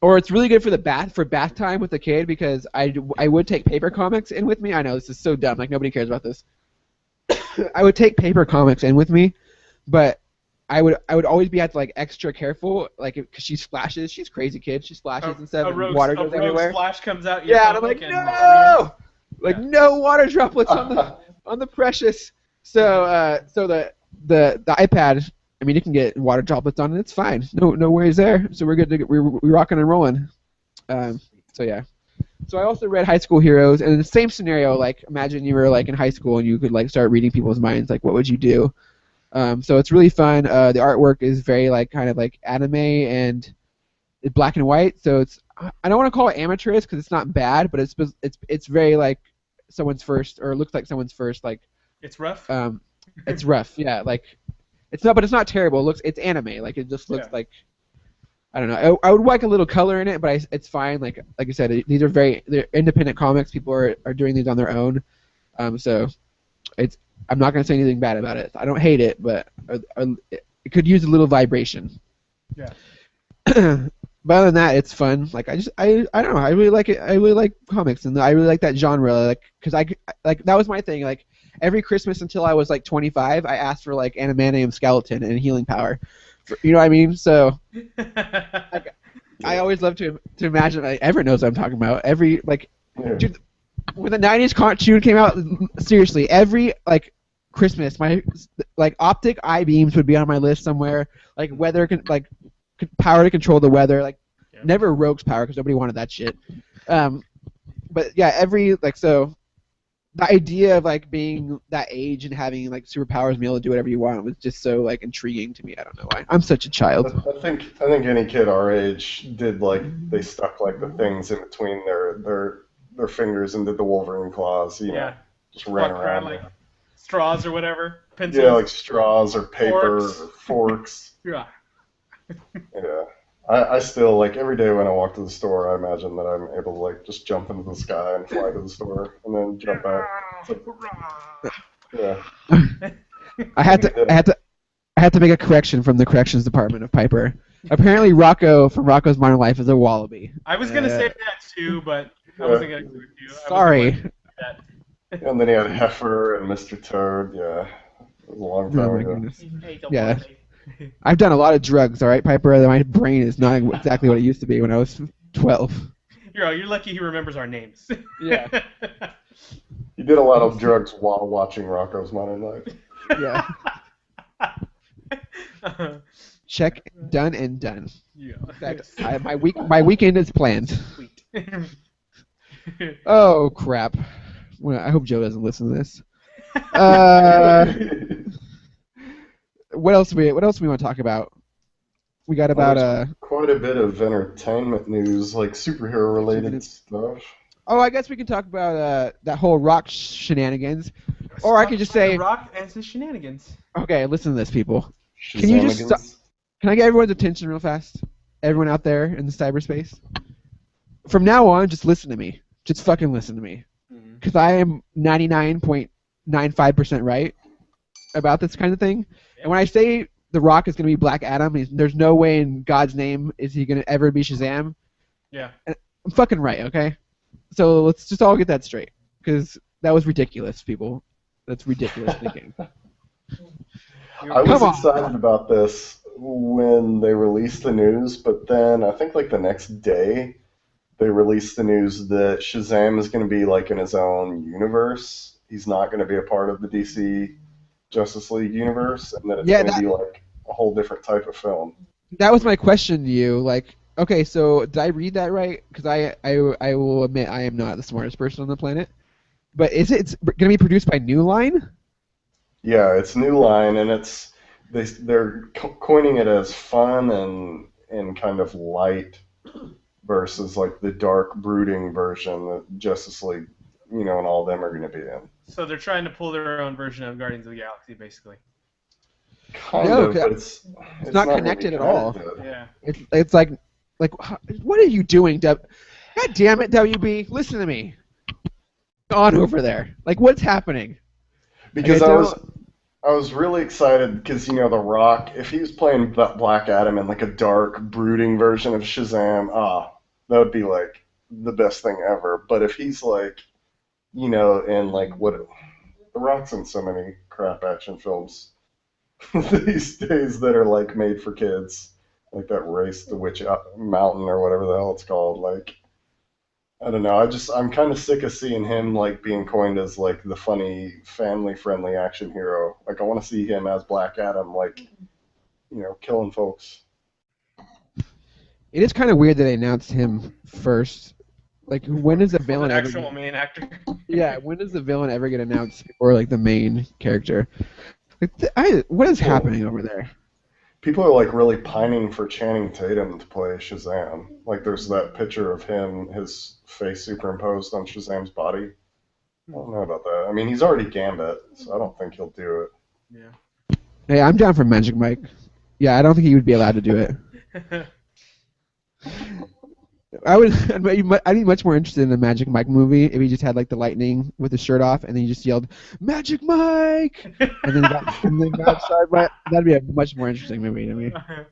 Or it's really good for bath time with the kid because I would take paper comics in with me. I know this is so dumb, like nobody cares about this. I would take paper comics in with me, but I would always be like extra careful, like because she splashes. She's a crazy kid. She splashes and stuff, and water goes everywhere. Splash comes out. Yeah, and I'm like, no, no water droplets on the precious. So the iPad. I mean, you can get water droplets on it. It's fine. No worries there. So we're good to we're rocking and rolling. So yeah. So I also read High School Heroes, and in the same scenario, like imagine you were like in high school and you could like start reading people's minds. Like, what would you do? So it's really fun. The artwork is very like kind of like anime and it's black and white. So I don't want to call it amateurish because it's not bad, but it's very like someone's first, or it looks like someone's first. Like it's rough. It's rough. Yeah, like. But it's not terrible. It's anime. Like it just looks like, I don't know. I would like a little color in it, but it's fine. Like I said, these are they're independent comics. People are doing these on their own. So I'm not gonna say anything bad about it. I don't hate it, but it could use a little vibration. Yeah. But other than that, it's fun. Like I don't know. I really like it. I really like comics, and I really like that genre. Like because that was my thing. Like. Every Christmas until I was like 25, I asked for like an adamantium skeleton and healing power. You know what I mean? So like, I always love to imagine. Like, Everett knows what I'm talking about. Dude, when the '90s cartoon came out, seriously, every like Christmas, my like optic eye beams would be on my list somewhere. Like power to control the weather. Like never Rogue's power because nobody wanted that shit. But yeah, so. The idea of like being that age and having like superpowers and being able to do whatever you want was just so like intriguing to me. I don't know why. I'm such a child. I think any kid our age did like they stuck like the things in between their fingers and did the Wolverine claws. You know, just ran around like straws or whatever. Pencils. Yeah, like straws or paper or forks. Yeah. Yeah. I still, like, every day when I walk to the store, I imagine that I'm able to, like, just jump into the sky and fly to the store and then jump out. Yeah. I had to make a correction from the corrections department of Piper. Apparently Rocco from Rocco's Modern Life is a wallaby. I was going to say that too, but I wasn't going to correct you. Sorry. And then he had Heifer and Mr. Toad, yeah. It was a long time ago. Goodness. Yeah. I've done a lot of drugs, all right, Piper. My brain is not exactly what it used to be when I was 12. You're lucky he remembers our names. Yeah. You did a lot of drugs while watching Rocco's Modern Life. Yeah. Check, done and done. Yeah. In fact, my weekend is planned. Sweet. Oh crap! Well, I hope Joe doesn't listen to this. What else do we want to talk about? We got about There's quite a bit of entertainment news, like superhero related stuff. Oh, I guess we can talk about that whole Rock shenanigans, or I could just say Rock and his shenanigans. Okay, listen to this, people. Can I get everyone's attention real fast? Everyone out there in the cyberspace. From now on, just listen to me. Just fucking listen to me, because I am 99.95% right about this kind of thing. Yeah. And when I say The Rock is going to be Black Adam, there's no way in God's name is he going to ever be Shazam. Yeah. And I'm fucking right, okay? So let's just all get that straight, because that was ridiculous, people. That's ridiculous thinking. I was excited about this when they released the news, but then I think like the next day they released the news that Shazam is going to be like in his own universe. He's not going to be a part of the DC Justice League universe, and that it's going to be like a whole different type of film. That was my question to you. Like, okay, so did I read that right? Because I will admit I am not the smartest person on the planet. But it's going to be produced by New Line? Yeah, it's New Line, and they're coining it as fun and kind of light versus like the dark, brooding version that Justice League, and all of them are going to be in. So they're trying to pull their own version of Guardians of the Galaxy, basically. Kind of, but it's not connected at all. Yeah. It's like, what are you doing, God damn it, WB? Listen to me. On over there. Like, what's happening? Because I was really excited because, The Rock, if he was playing Black Adam in like a dark, brooding version of Shazam, that would be like the best thing ever. But if he's like, in like The Rock's in so many crap action films these days that are like made for kids, like that Race to Witch Mountain or whatever the hell it's called. Like, I don't know. I'm kind of sick of seeing him like being coined as like the funny, family-friendly action hero. Like, I want to see him as Black Adam, like, killing folks. It is kind of weird that they announced him first. Like, when is the villain ever? Actual main actor. Yeah, when does the villain ever get announced or like the main character? Like, what is happening over there? People are like really pining for Channing Tatum to play Shazam. Like, there's that picture of him, his face superimposed on Shazam's body. I don't know about that. I mean, he's already Gambit, so I don't think he'll do it. Yeah. Hey, I'm down for Magic Mike. Yeah, I don't think he would be allowed to do it. I'd be much more interested in a Magic Mike movie if he just had like the lightning with his shirt off and then he just yelled Magic Mike and then got started by. That'd be a much more interesting movie to me. And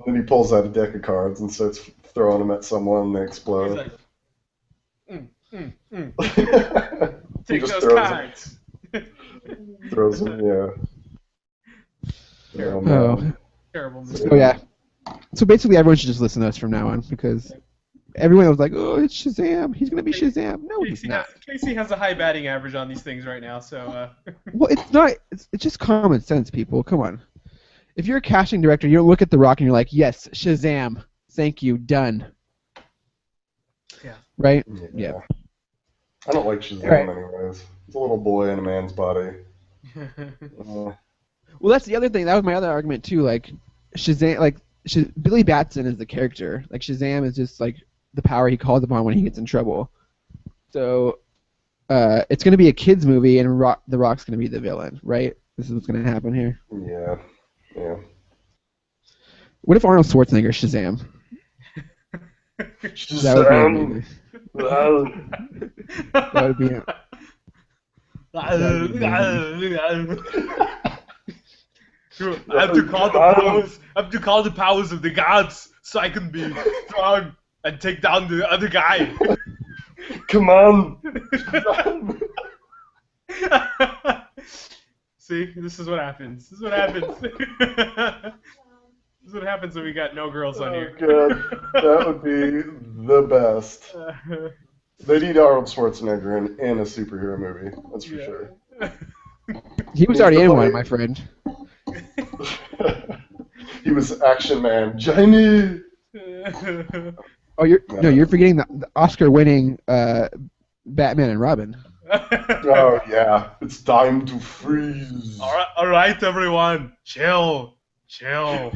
then he pulls out a deck of cards and starts throwing them at someone and they explode. Take those cards. Throws them, yeah. Terrible movie. So yeah. So basically everyone should just listen to us from now on because everyone was like, oh, it's Shazam. He's going to be Shazam. No, he's not. Casey has a high batting average on these things right now, so... Well, it's not. It's just common sense, people. Come on. If you're a casting director, you look at The Rock and you're like, yes, Shazam. Thank you. Done. Yeah. Right? Yeah. I don't like Shazam anyways. He's a little boy in a man's body. Well, that's the other thing. That was my other argument, too. Like, Shazam, like, Billy Batson is the character. Like, Shazam is just, like, the power he calls upon when he gets in trouble. So, it's going to be a kids movie, and The Rock's going to be the villain, right? This is what's going to happen here. Yeah. What if Arnold Schwarzenegger Shazam? Shazam. That would be it. I have to call the powers. I have to call the powers of the gods so I can be strong and take down the other guy. Come on. See, this is what happens. This is what happens when we got no girls on here. God, that would be the best. They need Arnold Schwarzenegger in a superhero movie. That's for sure. He was already in one, my friend. He was Action Man. Jamie. Oh, you're forgetting the Oscar-winning Batman and Robin. Oh yeah, it's time to freeze. All right, everyone, chill. Yeah.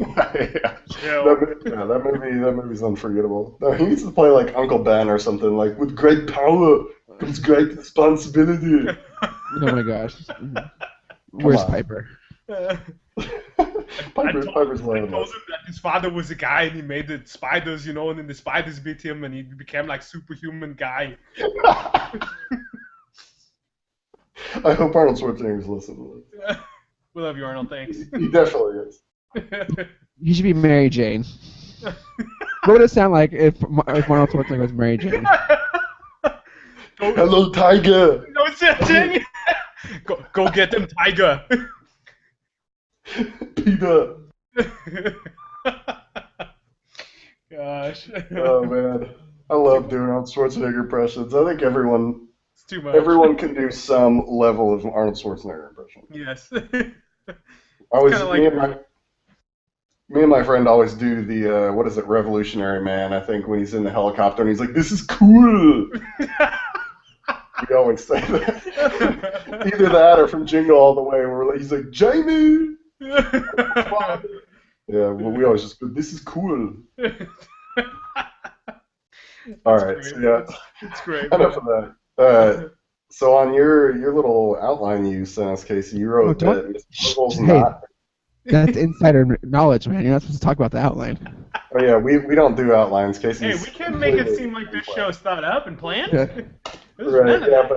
Chill. That movie's unforgettable. No, he needs to play like Uncle Ben or something. Like, with great power comes great responsibility. Oh my gosh. Where's on. Piper? Piper's I told low. him that his father was a guy and he made the spiders, and then the spiders bit him and he became like superhuman guy. I hope Arnold Schwarzenegger's listening. We love you, Arnold. Thanks. He definitely is. He should be Mary Jane. What would it sound like if Arnold Schwarzenegger was Mary Jane? Hello, Tiger. No searching. Go get them, Tiger. Peter. Gosh. Oh man, I love doing Arnold Schwarzenegger impressions. I think everyone It's too much. Everyone can do some level of Arnold Schwarzenegger impression. Yes. Me and my friend always do the what is it, Revolutionary Man? I think when he's in the helicopter and he's like, "This is cool." We always say that. Either that or from Jingle All the Way, where he's like, "Jamie." Yeah, well, we always just go, "This is cool." All right, great. so yeah, It's great. enough of that. So on your little outline you sent us, Casey, you wrote that Miss Marvel's Hey. not. That's insider knowledge, man. You're not supposed to talk about the outline. Oh yeah, we don't do outlines, Casey. Hey, we can't make it seem like this show's thought up and planned. Yeah. There's Right, none of yeah,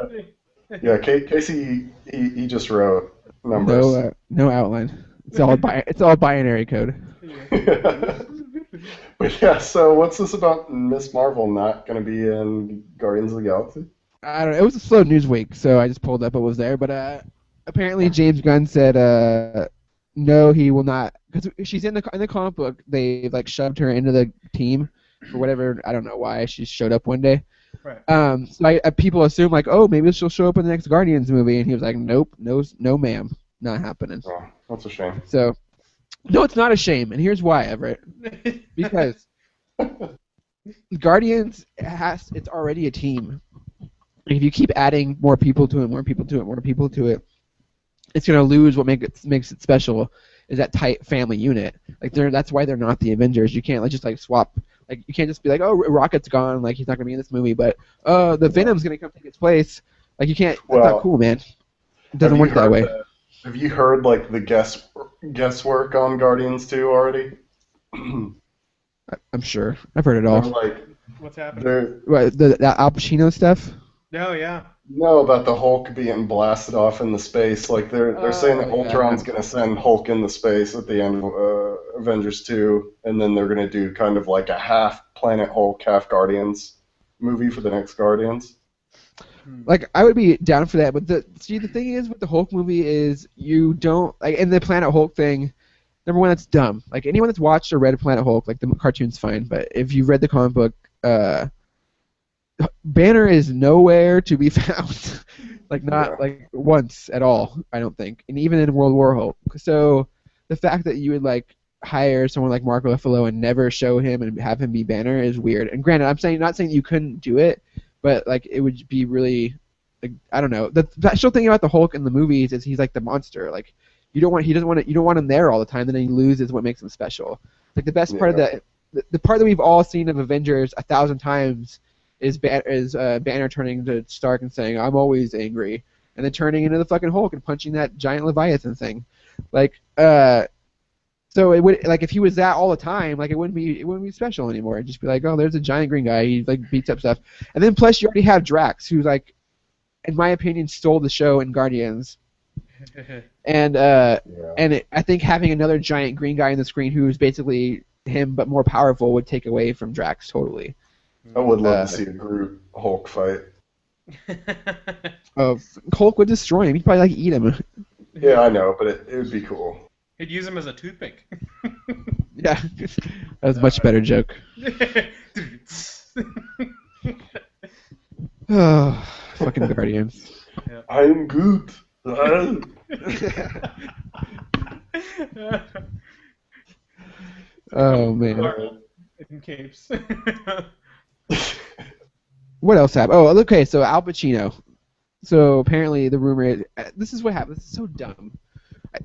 that. Yeah, Casey, he just wrote numbers. No outline. It's all binary code. But yeah, so what's this about Miss Marvel not going to be in Guardians of the Galaxy? I don't know. It was a slow news week, so I just pulled up what was there. But apparently James Gunn said no, he will not, because she's in the comic book. They like shoved her into the team for whatever. I don't know why she showed up one day. Right. So people assume like, oh, maybe she'll show up in the next Guardians movie, and he was like, nope, no, ma'am, not happening. Oh, that's a shame. So, no, it's not a shame, and here's why, Everett. Because Guardians it's already a team. If you keep adding more people to it, it's gonna lose what makes it special. Is that tight family unit? Like that's why they're not the Avengers. You can't just like swap. Like you can't just be like, oh, Rocket's gone, like he's not gonna be in this movie, but the Venom's gonna come take its place. Like you can't. That's not cool, man. It doesn't work that way. Have you heard like the guesswork on Guardians 2 already? I'm sure. I've heard it all. Like, What's happening? The Al Pacino stuff. Oh yeah. No, about the Hulk being blasted off into space. Like they're saying that Ultron's gonna send Hulk into space at the end of Avengers 2, and then they're gonna do kind of like a half Planet Hulk, half Guardians movie for the next Guardians. Like I would be down for that, but the thing is with the Hulk movie is you don't like in the Planet Hulk thing. Number one, that's dumb. Like anyone that's watched or read Planet Hulk, like the cartoon's fine, but if you've read the comic book, Banner is nowhere to be found. Like once at all, I don't think, and even in World War Hulk. So the fact that you would like hire someone like Mark Ruffalo and never show him and have him be Banner is weird. And granted, I'm not saying you couldn't do it, but like it would be really, like, I don't know. The special thing about the Hulk in the movies is he's like the monster. Like you don't want him there all the time. Then he loses what makes him special. Like the best part of the part that we've all seen of Avengers 1,000 times is Banner turning to Stark and saying, "I'm always angry," and then turning into the fucking Hulk and punching that giant Leviathan thing. Like, so it would, like, if he was that all the time, like, it wouldn't be special anymore. It'd just be like, oh, there's a giant green guy. He like beats up stuff, and then plus you already have Drax, who like, in my opinion, stole the show in Guardians. And I think having another giant green guy on the screen who's basically him but more powerful would take away from Drax totally. I would love to see a Groot Hulk fight. Hulk would destroy him. He'd probably like eat him. Yeah, I know, but it would be cool. He'd use him as a toothpick. Yeah, that was a much better joke. Oh, fucking Guardians. Yeah. I'm good. Oh man. Marvel in capes. What else happened? Oh, okay. So Al Pacino. So apparently the rumor is this is what happened. This is so dumb.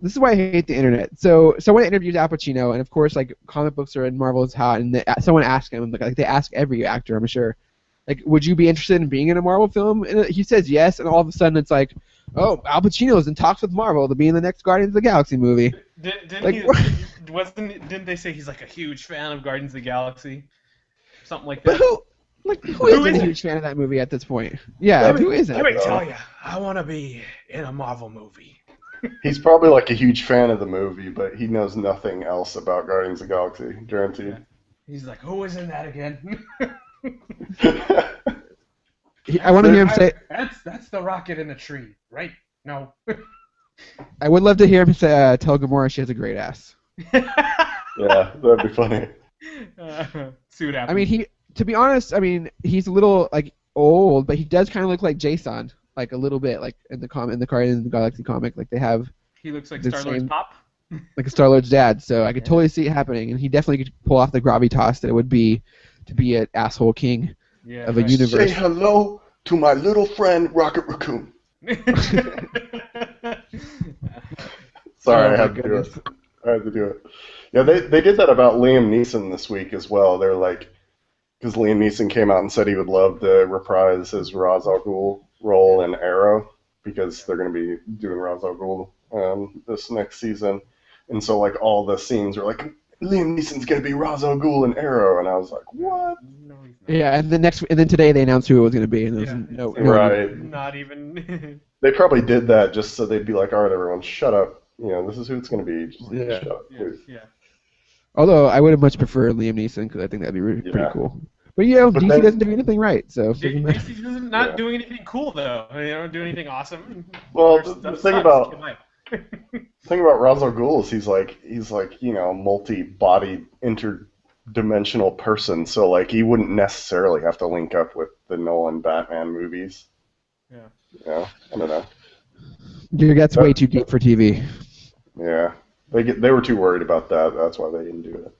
This is why I hate the internet. So someone interviews Al Pacino, and of course, like comic books are in Marvel is hot, and someone asked him, like they ask every actor, I'm sure, like, would you be interested in being in a Marvel film? And he says yes, and all of a sudden it's like, oh, Al Pacino's in talks with Marvel to be in the next Guardians of the Galaxy movie. Didn't they say he's like a huge fan of Guardians of the Galaxy? Something like that. But who isn't a huge fan of that movie at this point? Yeah, who isn't? Let me tell you, I want to be in a Marvel movie. He's probably like a huge fan of the movie, but he knows nothing else about Guardians of the Galaxy, guaranteed. Yeah. He's like, who is in that again? I want to hear him say... That's the rocket in the tree, right? No. I would love to hear him say, tell Gamora she has a great ass. Yeah, that'd be funny. See what happens. I mean, to be honest, I mean, he's a little, like, old, but he does kind of look like Jason, like, a little bit, like, in the Guardians of the Galaxy comic. Like, they have... He looks like Star-Lord's pop? Like a Star-Lord's dad, so I could totally see it happening, and he definitely could pull off the gravitas that it would be to be an asshole king of a universe. Say hello to my little friend, Rocket Raccoon. Sorry, I had to do it. Yeah, they did that about Liam Neeson this week as well. They're like, because Liam Neeson came out and said he would love to reprise his Ra's al Ghul role in Arrow, because they're going to be doing Ra's al Ghul this next season. And so, like, all the scenes are like, Liam Neeson's going to be Ra's al Ghul in Arrow. And I was like, what? No, yeah, and then today they announced who it was going to be. And there was right. Not even... They probably did that just so they'd be like, all right, everyone, shut up. You know, this is who it's going to be. Just shut up, please. Yeah. Although, I would have much preferred Liam Neeson, because I think that'd be pretty cool. But, you know, DC doesn't do anything right, so... DC's not doing anything cool, though. They don't do anything awesome. Well, the thing about Ra's al Ghul is he's like, you know, multi-bodied, interdimensional person, so, like, he wouldn't necessarily have to link up with the Nolan Batman movies. Yeah. Yeah, I don't know. That's way too deep for TV. Yeah. They were too worried about that. That's why they didn't do it.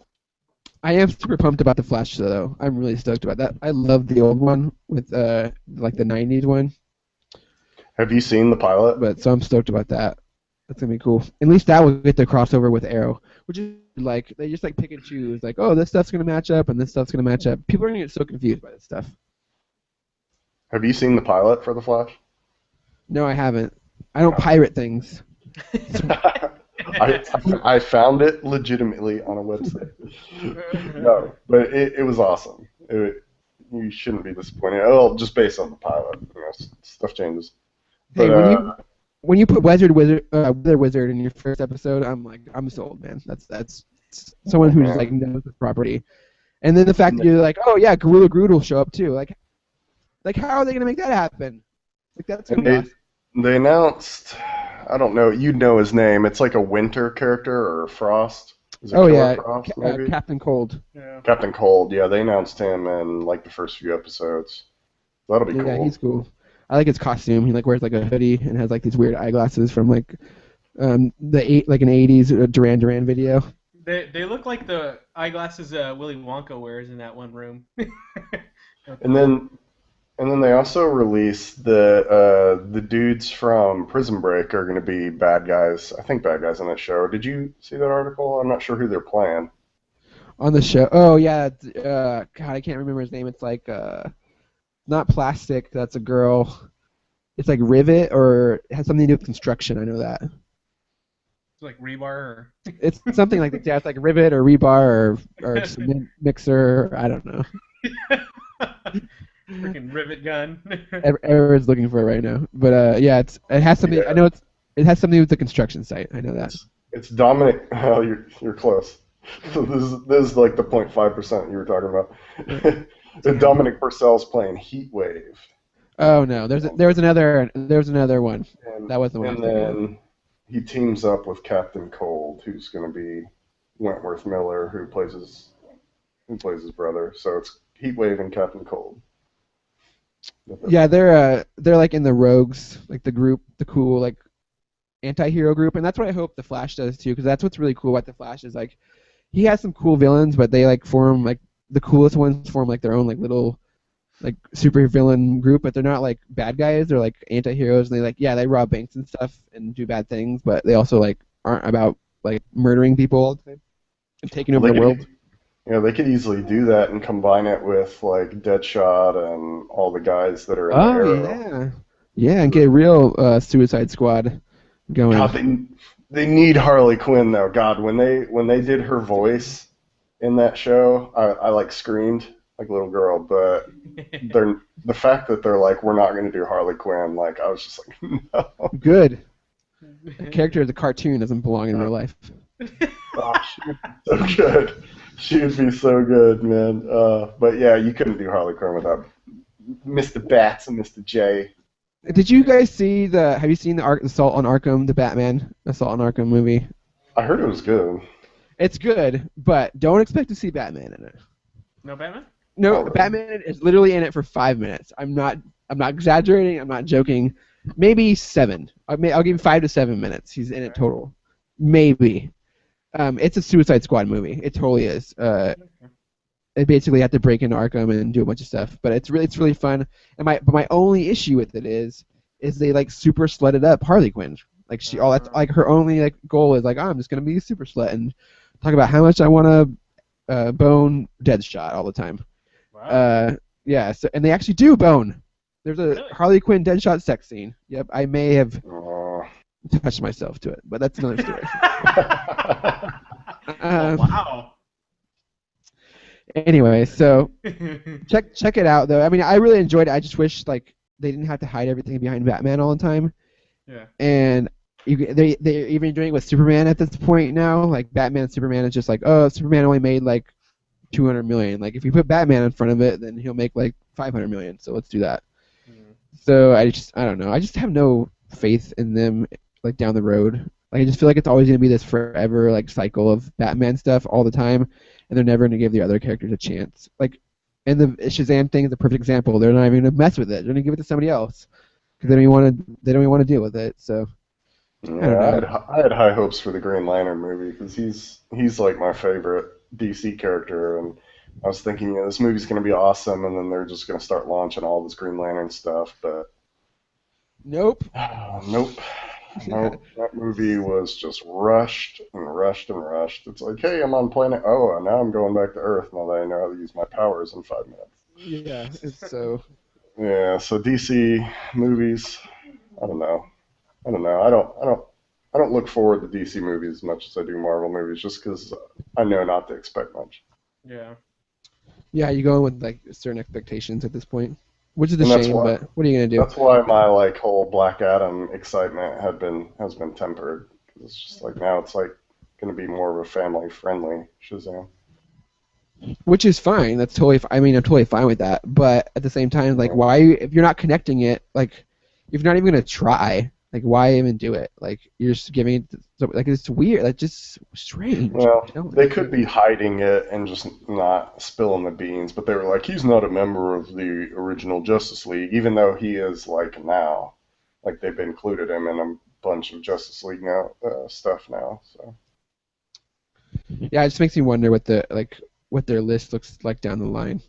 I am super pumped about the Flash, though. I'm really stoked about that. I love the old one with like the '90s one. Have you seen the pilot? So I'm stoked about that. That's gonna be cool. At least that will get the crossover with Arrow, which is like they just like pick and choose. Like, oh, this stuff's gonna match up and this stuff's gonna match up. People are gonna get so confused by this stuff. Have you seen the pilot for the Flash? No, I haven't. I don't pirate things. I found it legitimately on a website. No, but it was awesome. You shouldn't be disappointed. Well, just based on the pilot, you know, stuff changes. Hey, when you put Weather Wizard in your first episode, I'm sold, man. That's someone who just like knows the property. And then the fact that you're like, oh yeah, Gorilla Groot will show up too. Like how are they gonna make that happen? Like that's gonna be awesome. They announced, I don't know, you'd know his name. It's like a winter character or Frost. Is it Frost, maybe? Captain Cold. Yeah. Captain Cold, yeah, they announced him in like the first few episodes. That'll be cool. Yeah, he's cool. I like his costume. He like wears like a hoodie and has like these weird eyeglasses from like an '80s Duran Duran video. They look like the eyeglasses Willy Wonka wears in that one room. And then they also released the dudes from Prison Break are going to be bad guys. I think bad guys on that show. Did you see that article? I'm not sure who they're playing. On the show? Oh yeah. God, I can't remember his name. It's like not Plastic. That's a girl. It's like Rivet, or it has something to do with construction. I know that. It's like rebar. Or... It's something like that. Yeah, it's like Rivet or rebar or cement mixer. I don't know. Freaking rivet gun. Everett's looking for it right now, but yeah, it has something. Yeah. I know it has something with the construction site. I know that. It's Dominic. Oh, you're close. So this is like the 0.5% you were talking about. Dominic Purcell's playing Heat Wave. Oh no, there was another one. That was the one. And then he teams up with Captain Cold, who's going to be Wentworth Miller, who plays his brother. So it's Heat Wave and Captain Cold. Yeah, they're like in the Rogues, like the group, the cool like anti-hero group, and that's what I hope the Flash does too, because that's what's really cool about the Flash is like he has some cool villains, but they like form like the coolest ones form like their own like little like super villain group, but they're not like bad guys. They're like anti-heroes, and they rob banks and stuff and do bad things, but they also like aren't about like murdering people all the time and taking over Well, the world. they could easily do that and combine it with like Deadshot and all the guys that are in the Oh Arrow. yeah, and get a real Suicide Squad going. God, they need Harley Quinn though. God, when they did her voice in that show, I like screamed like a little girl. But the fact that they're like, we're not going to do Harley Quinn, like I was just like, no. Good. A character as a cartoon doesn't belong in real life. Oh, she'd be so good. She'd be so good, man. But yeah, you couldn't do Harley Quinn without Mr. Bats and Mr. J. Did you guys see have you seen the Assault on Arkham, the Batman Assault on Arkham movie? I heard it was good. It's good, but don't expect to see Batman in it. No Batman? No, Oh, really? Batman is literally in it for 5 minutes. I'm not exaggerating. I'm not joking. Maybe 7. I'll give you 5 to 7 minutes. He's in it total. Maybe. It's a Suicide Squad movie. It totally is. They basically have to break into Arkham and do a bunch of stuff, but it's really fun. And my only issue with it is they like super slutted up Harley Quinn. Like that's like her only like goal is like, oh, I'm just gonna be a super slut and talk about how much I want to bone Deadshot all the time. Wow. Yeah. So and they actually do bone. There's a Really? Harley Quinn Deadshot sex scene. Yep. I may have Oh. touched myself to it, but that's another story. Wow. Anyway, so check it out though. I mean, I really enjoyed it. I just wish like they didn't have to hide everything behind Batman all the time. Yeah. And they're even doing it with Superman at this point now. Like Batman and Superman is just like, oh, Superman only made like 200 million. Like if you put Batman in front of it, then he'll make like 500 million. So let's do that. So I don't know. I just have no faith in them like down the road. Like I just feel like it's always gonna be this forever like cycle of Batman stuff all the time, and they're never gonna give the other characters a chance. Like, and the Shazam thing is a perfect example. They're not even gonna mess with it. They're gonna give it to somebody else because they don't even want to deal with it. So Yeah, I had high hopes for the Green Lantern movie because he's like my favorite DC character, and I was thinking, this movie's gonna be awesome, and then they're just gonna start launching all this Green Lantern stuff, but nope. Nope. Nope. That movie was just rushed and rushed and rushed. It's like, hey, I'm on planet Oh, and now I'm going back to Earth now that I know how to use my powers in 5 minutes. Yeah, it's so. Yeah, so DC movies, I don't know. I don't look forward to DC movies as much as I do Marvel movies, just because I know not to expect much. Yeah. Yeah, you go in with like certain expectations at this point, which is a And that's shame. why- But what are you gonna do? That's why my like whole Black Adam excitement has been tempered. 'Cause it's just like now it's like going to be more of a family friendly Shazam. Which is fine. That's totally. I mean, I'm totally fine with that. But at the same time, like, why? If you're not connecting it, like, if you're not even gonna try, like, why even do it? Like, you're just giving it. Like, it's weird. That's just strange. Well, You know? they could be hiding it and just not spilling the beans, but they were like, he's not a member of the original Justice League, even though he is like now. Like they've included him in a bunch of Justice League now stuff now. So Yeah, it just makes me wonder what their list looks like down the line.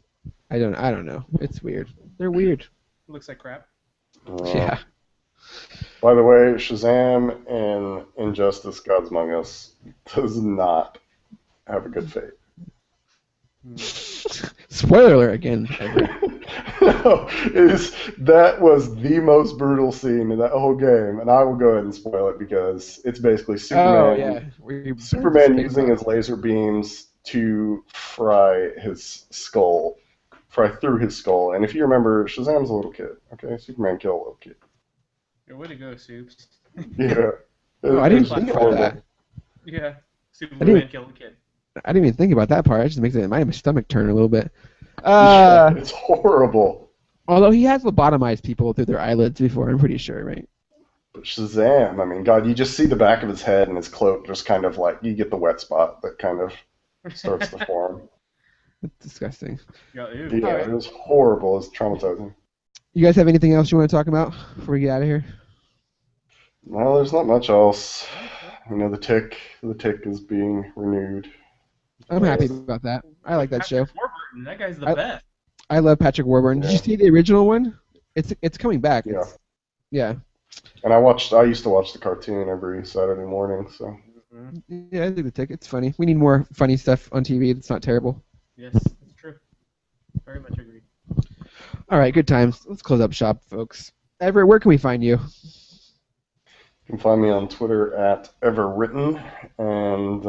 I don't know. It's weird. They're weird. Looks like crap. Yeah. By the way, Shazam and Injustice: Gods Among Us does not have a good fate. Spoiler alert again. Everett. No, that was the most brutal scene in that whole game, and I will go ahead and spoil it because it's basically Superman. Oh yeah. Superman using his laser beams to fry through his skull. And if you remember, Shazam's a little kid. Okay, Superman killed a little kid. Yeah, way to go, Soups. Yeah. Oh, I didn't think about that. Yeah. Superman killed a kid. I didn't even think about that part. It just makes my stomach turn a little bit. It's horrible. Although he has lobotomized people through their eyelids before, I'm pretty sure, right? But Shazam, I mean, God, you just see the back of his head and his cloak just kind of like, you get the wet spot that kind of starts to form. That's disgusting. Yeah, ew. Yeah, it was horrible. It was traumatizing. You guys have anything else you want to talk about before we get out of here? No, there's not much else. You know, the tick is being renewed. I'm happy about that. I like that show. Patrick Warburton, that guy's the I, best. I love Patrick Warburton. Did you see the original one? It's coming back. Yeah. Yeah. And I used to watch the cartoon every Saturday morning, so. Yeah, I think the ticket. It's funny. We need more funny stuff on TV that's not terrible. Yes, that's true. Very much agreed. All right, good times. Let's close up shop, folks. Everett, where can we find you? You can find me on Twitter at Everwritten, and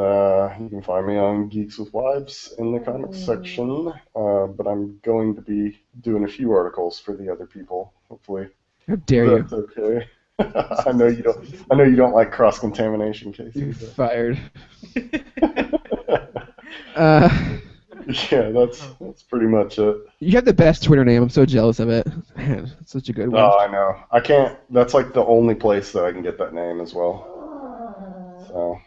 you can find me on Geeks with Wives in the comics section. But I'm going to be doing a few articles for the other people. Hopefully, How dare that's okay. I know you don't. I know you don't like cross contamination, Casey. you? You're fired. Yeah, that's pretty much it. You have the best Twitter name. I'm so jealous of it. Man, it's such a good one. Oh, I know. I can't. That's like the only place that I can get that name as well. So.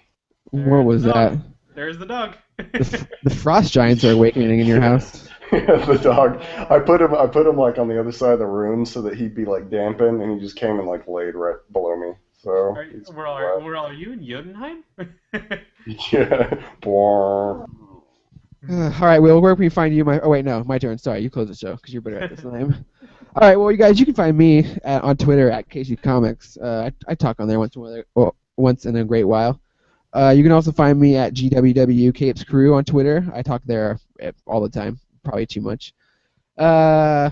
What was that? There's the dog. The frost giants are awakening in your house. Yeah, the dog. I put him like on the other side of the room so that he'd be like dampened, and he just came and like laid right below me. So. Where are you in Jotunheim? Yeah. All right, Will, where can we find you? Oh, wait, no, my turn. Sorry, you close the show because you're better at this than I am. All right, well, you guys, you can find me on Twitter at Casey Comics. I talk on there once in a great while. You can also find me at GWW Capes Crew on Twitter. I talk there all the time, probably too much. I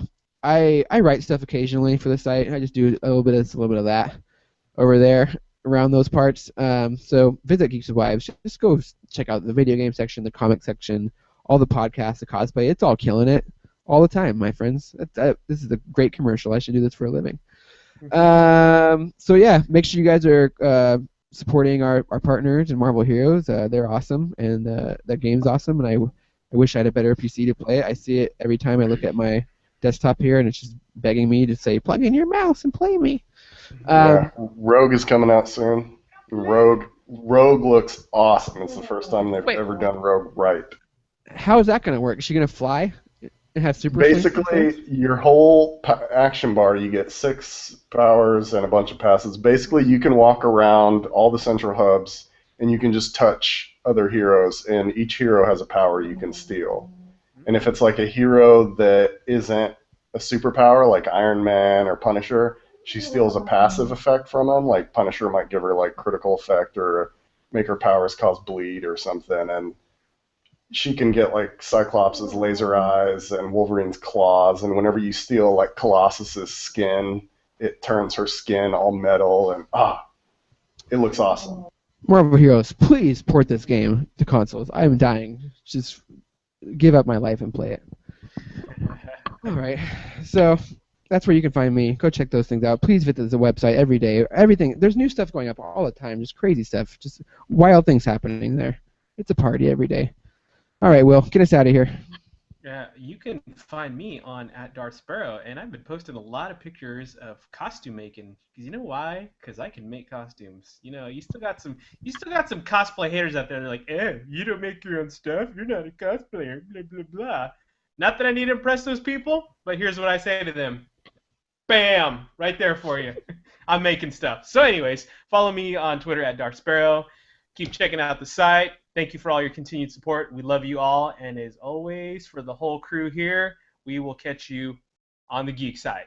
write stuff occasionally for the site. I just do a little bit of that over there around those parts. So visit Geeks with Wives. Just go check out the video game section, the comic section, all the podcasts, the cosplay. It's all killing it all the time, my friends. This is a great commercial. I should do this for a living. So yeah, make sure you guys are supporting our partners in Marvel Heroes. They're awesome, and that game's awesome, and I wish I had a better PC to play it. I see it every time I look at my desktop here, and it's just begging me to say, plug in your mouse and play me. Yeah, Rogue is coming out soon. Rogue looks awesome. It's the first time they've ever done Rogue right. How is that going to work? Is she going to fly and have super Basically, your whole action bar, you get 6 powers and a bunch of passes. Basically, you can walk around all the central hubs, and you can just touch other heroes, and each hero has a power you can steal. And if it's like a hero that isn't a superpower, like Iron Man or Punisher, she steals a passive effect from him. Like Punisher might give her like critical effect or make her powers cause bleed or something, and she can get like Cyclops' laser eyes and Wolverine's claws, and whenever you steal like Colossus's skin, it turns her skin all metal, and it looks awesome. Marvel Heroes, please port this game to consoles. I'm dying. Just give up my life and play it. All right, so that's where you can find me. Go check those things out. Please visit the website every day. Everything. There's new stuff going up all the time. Just crazy stuff. Just wild things happening there. It's a party every day. All right, Will, get us out of here. Yeah, you can find me on @DarthSparrow, and I've been posting a lot of pictures of costume making. Cause you know why? Cause I can make costumes. You know, you still got some cosplay haters out there. They're like, you don't make your own stuff. You're not a cosplayer. Blah blah blah. Not that I need to impress those people, but here's what I say to them. Bam! Right there for you. I'm making stuff. So anyways, follow me on Twitter @DarthSparrow. Keep checking out the site. Thank you for all your continued support. We love you all. And as always, for the whole crew here, we will catch you on the geek side.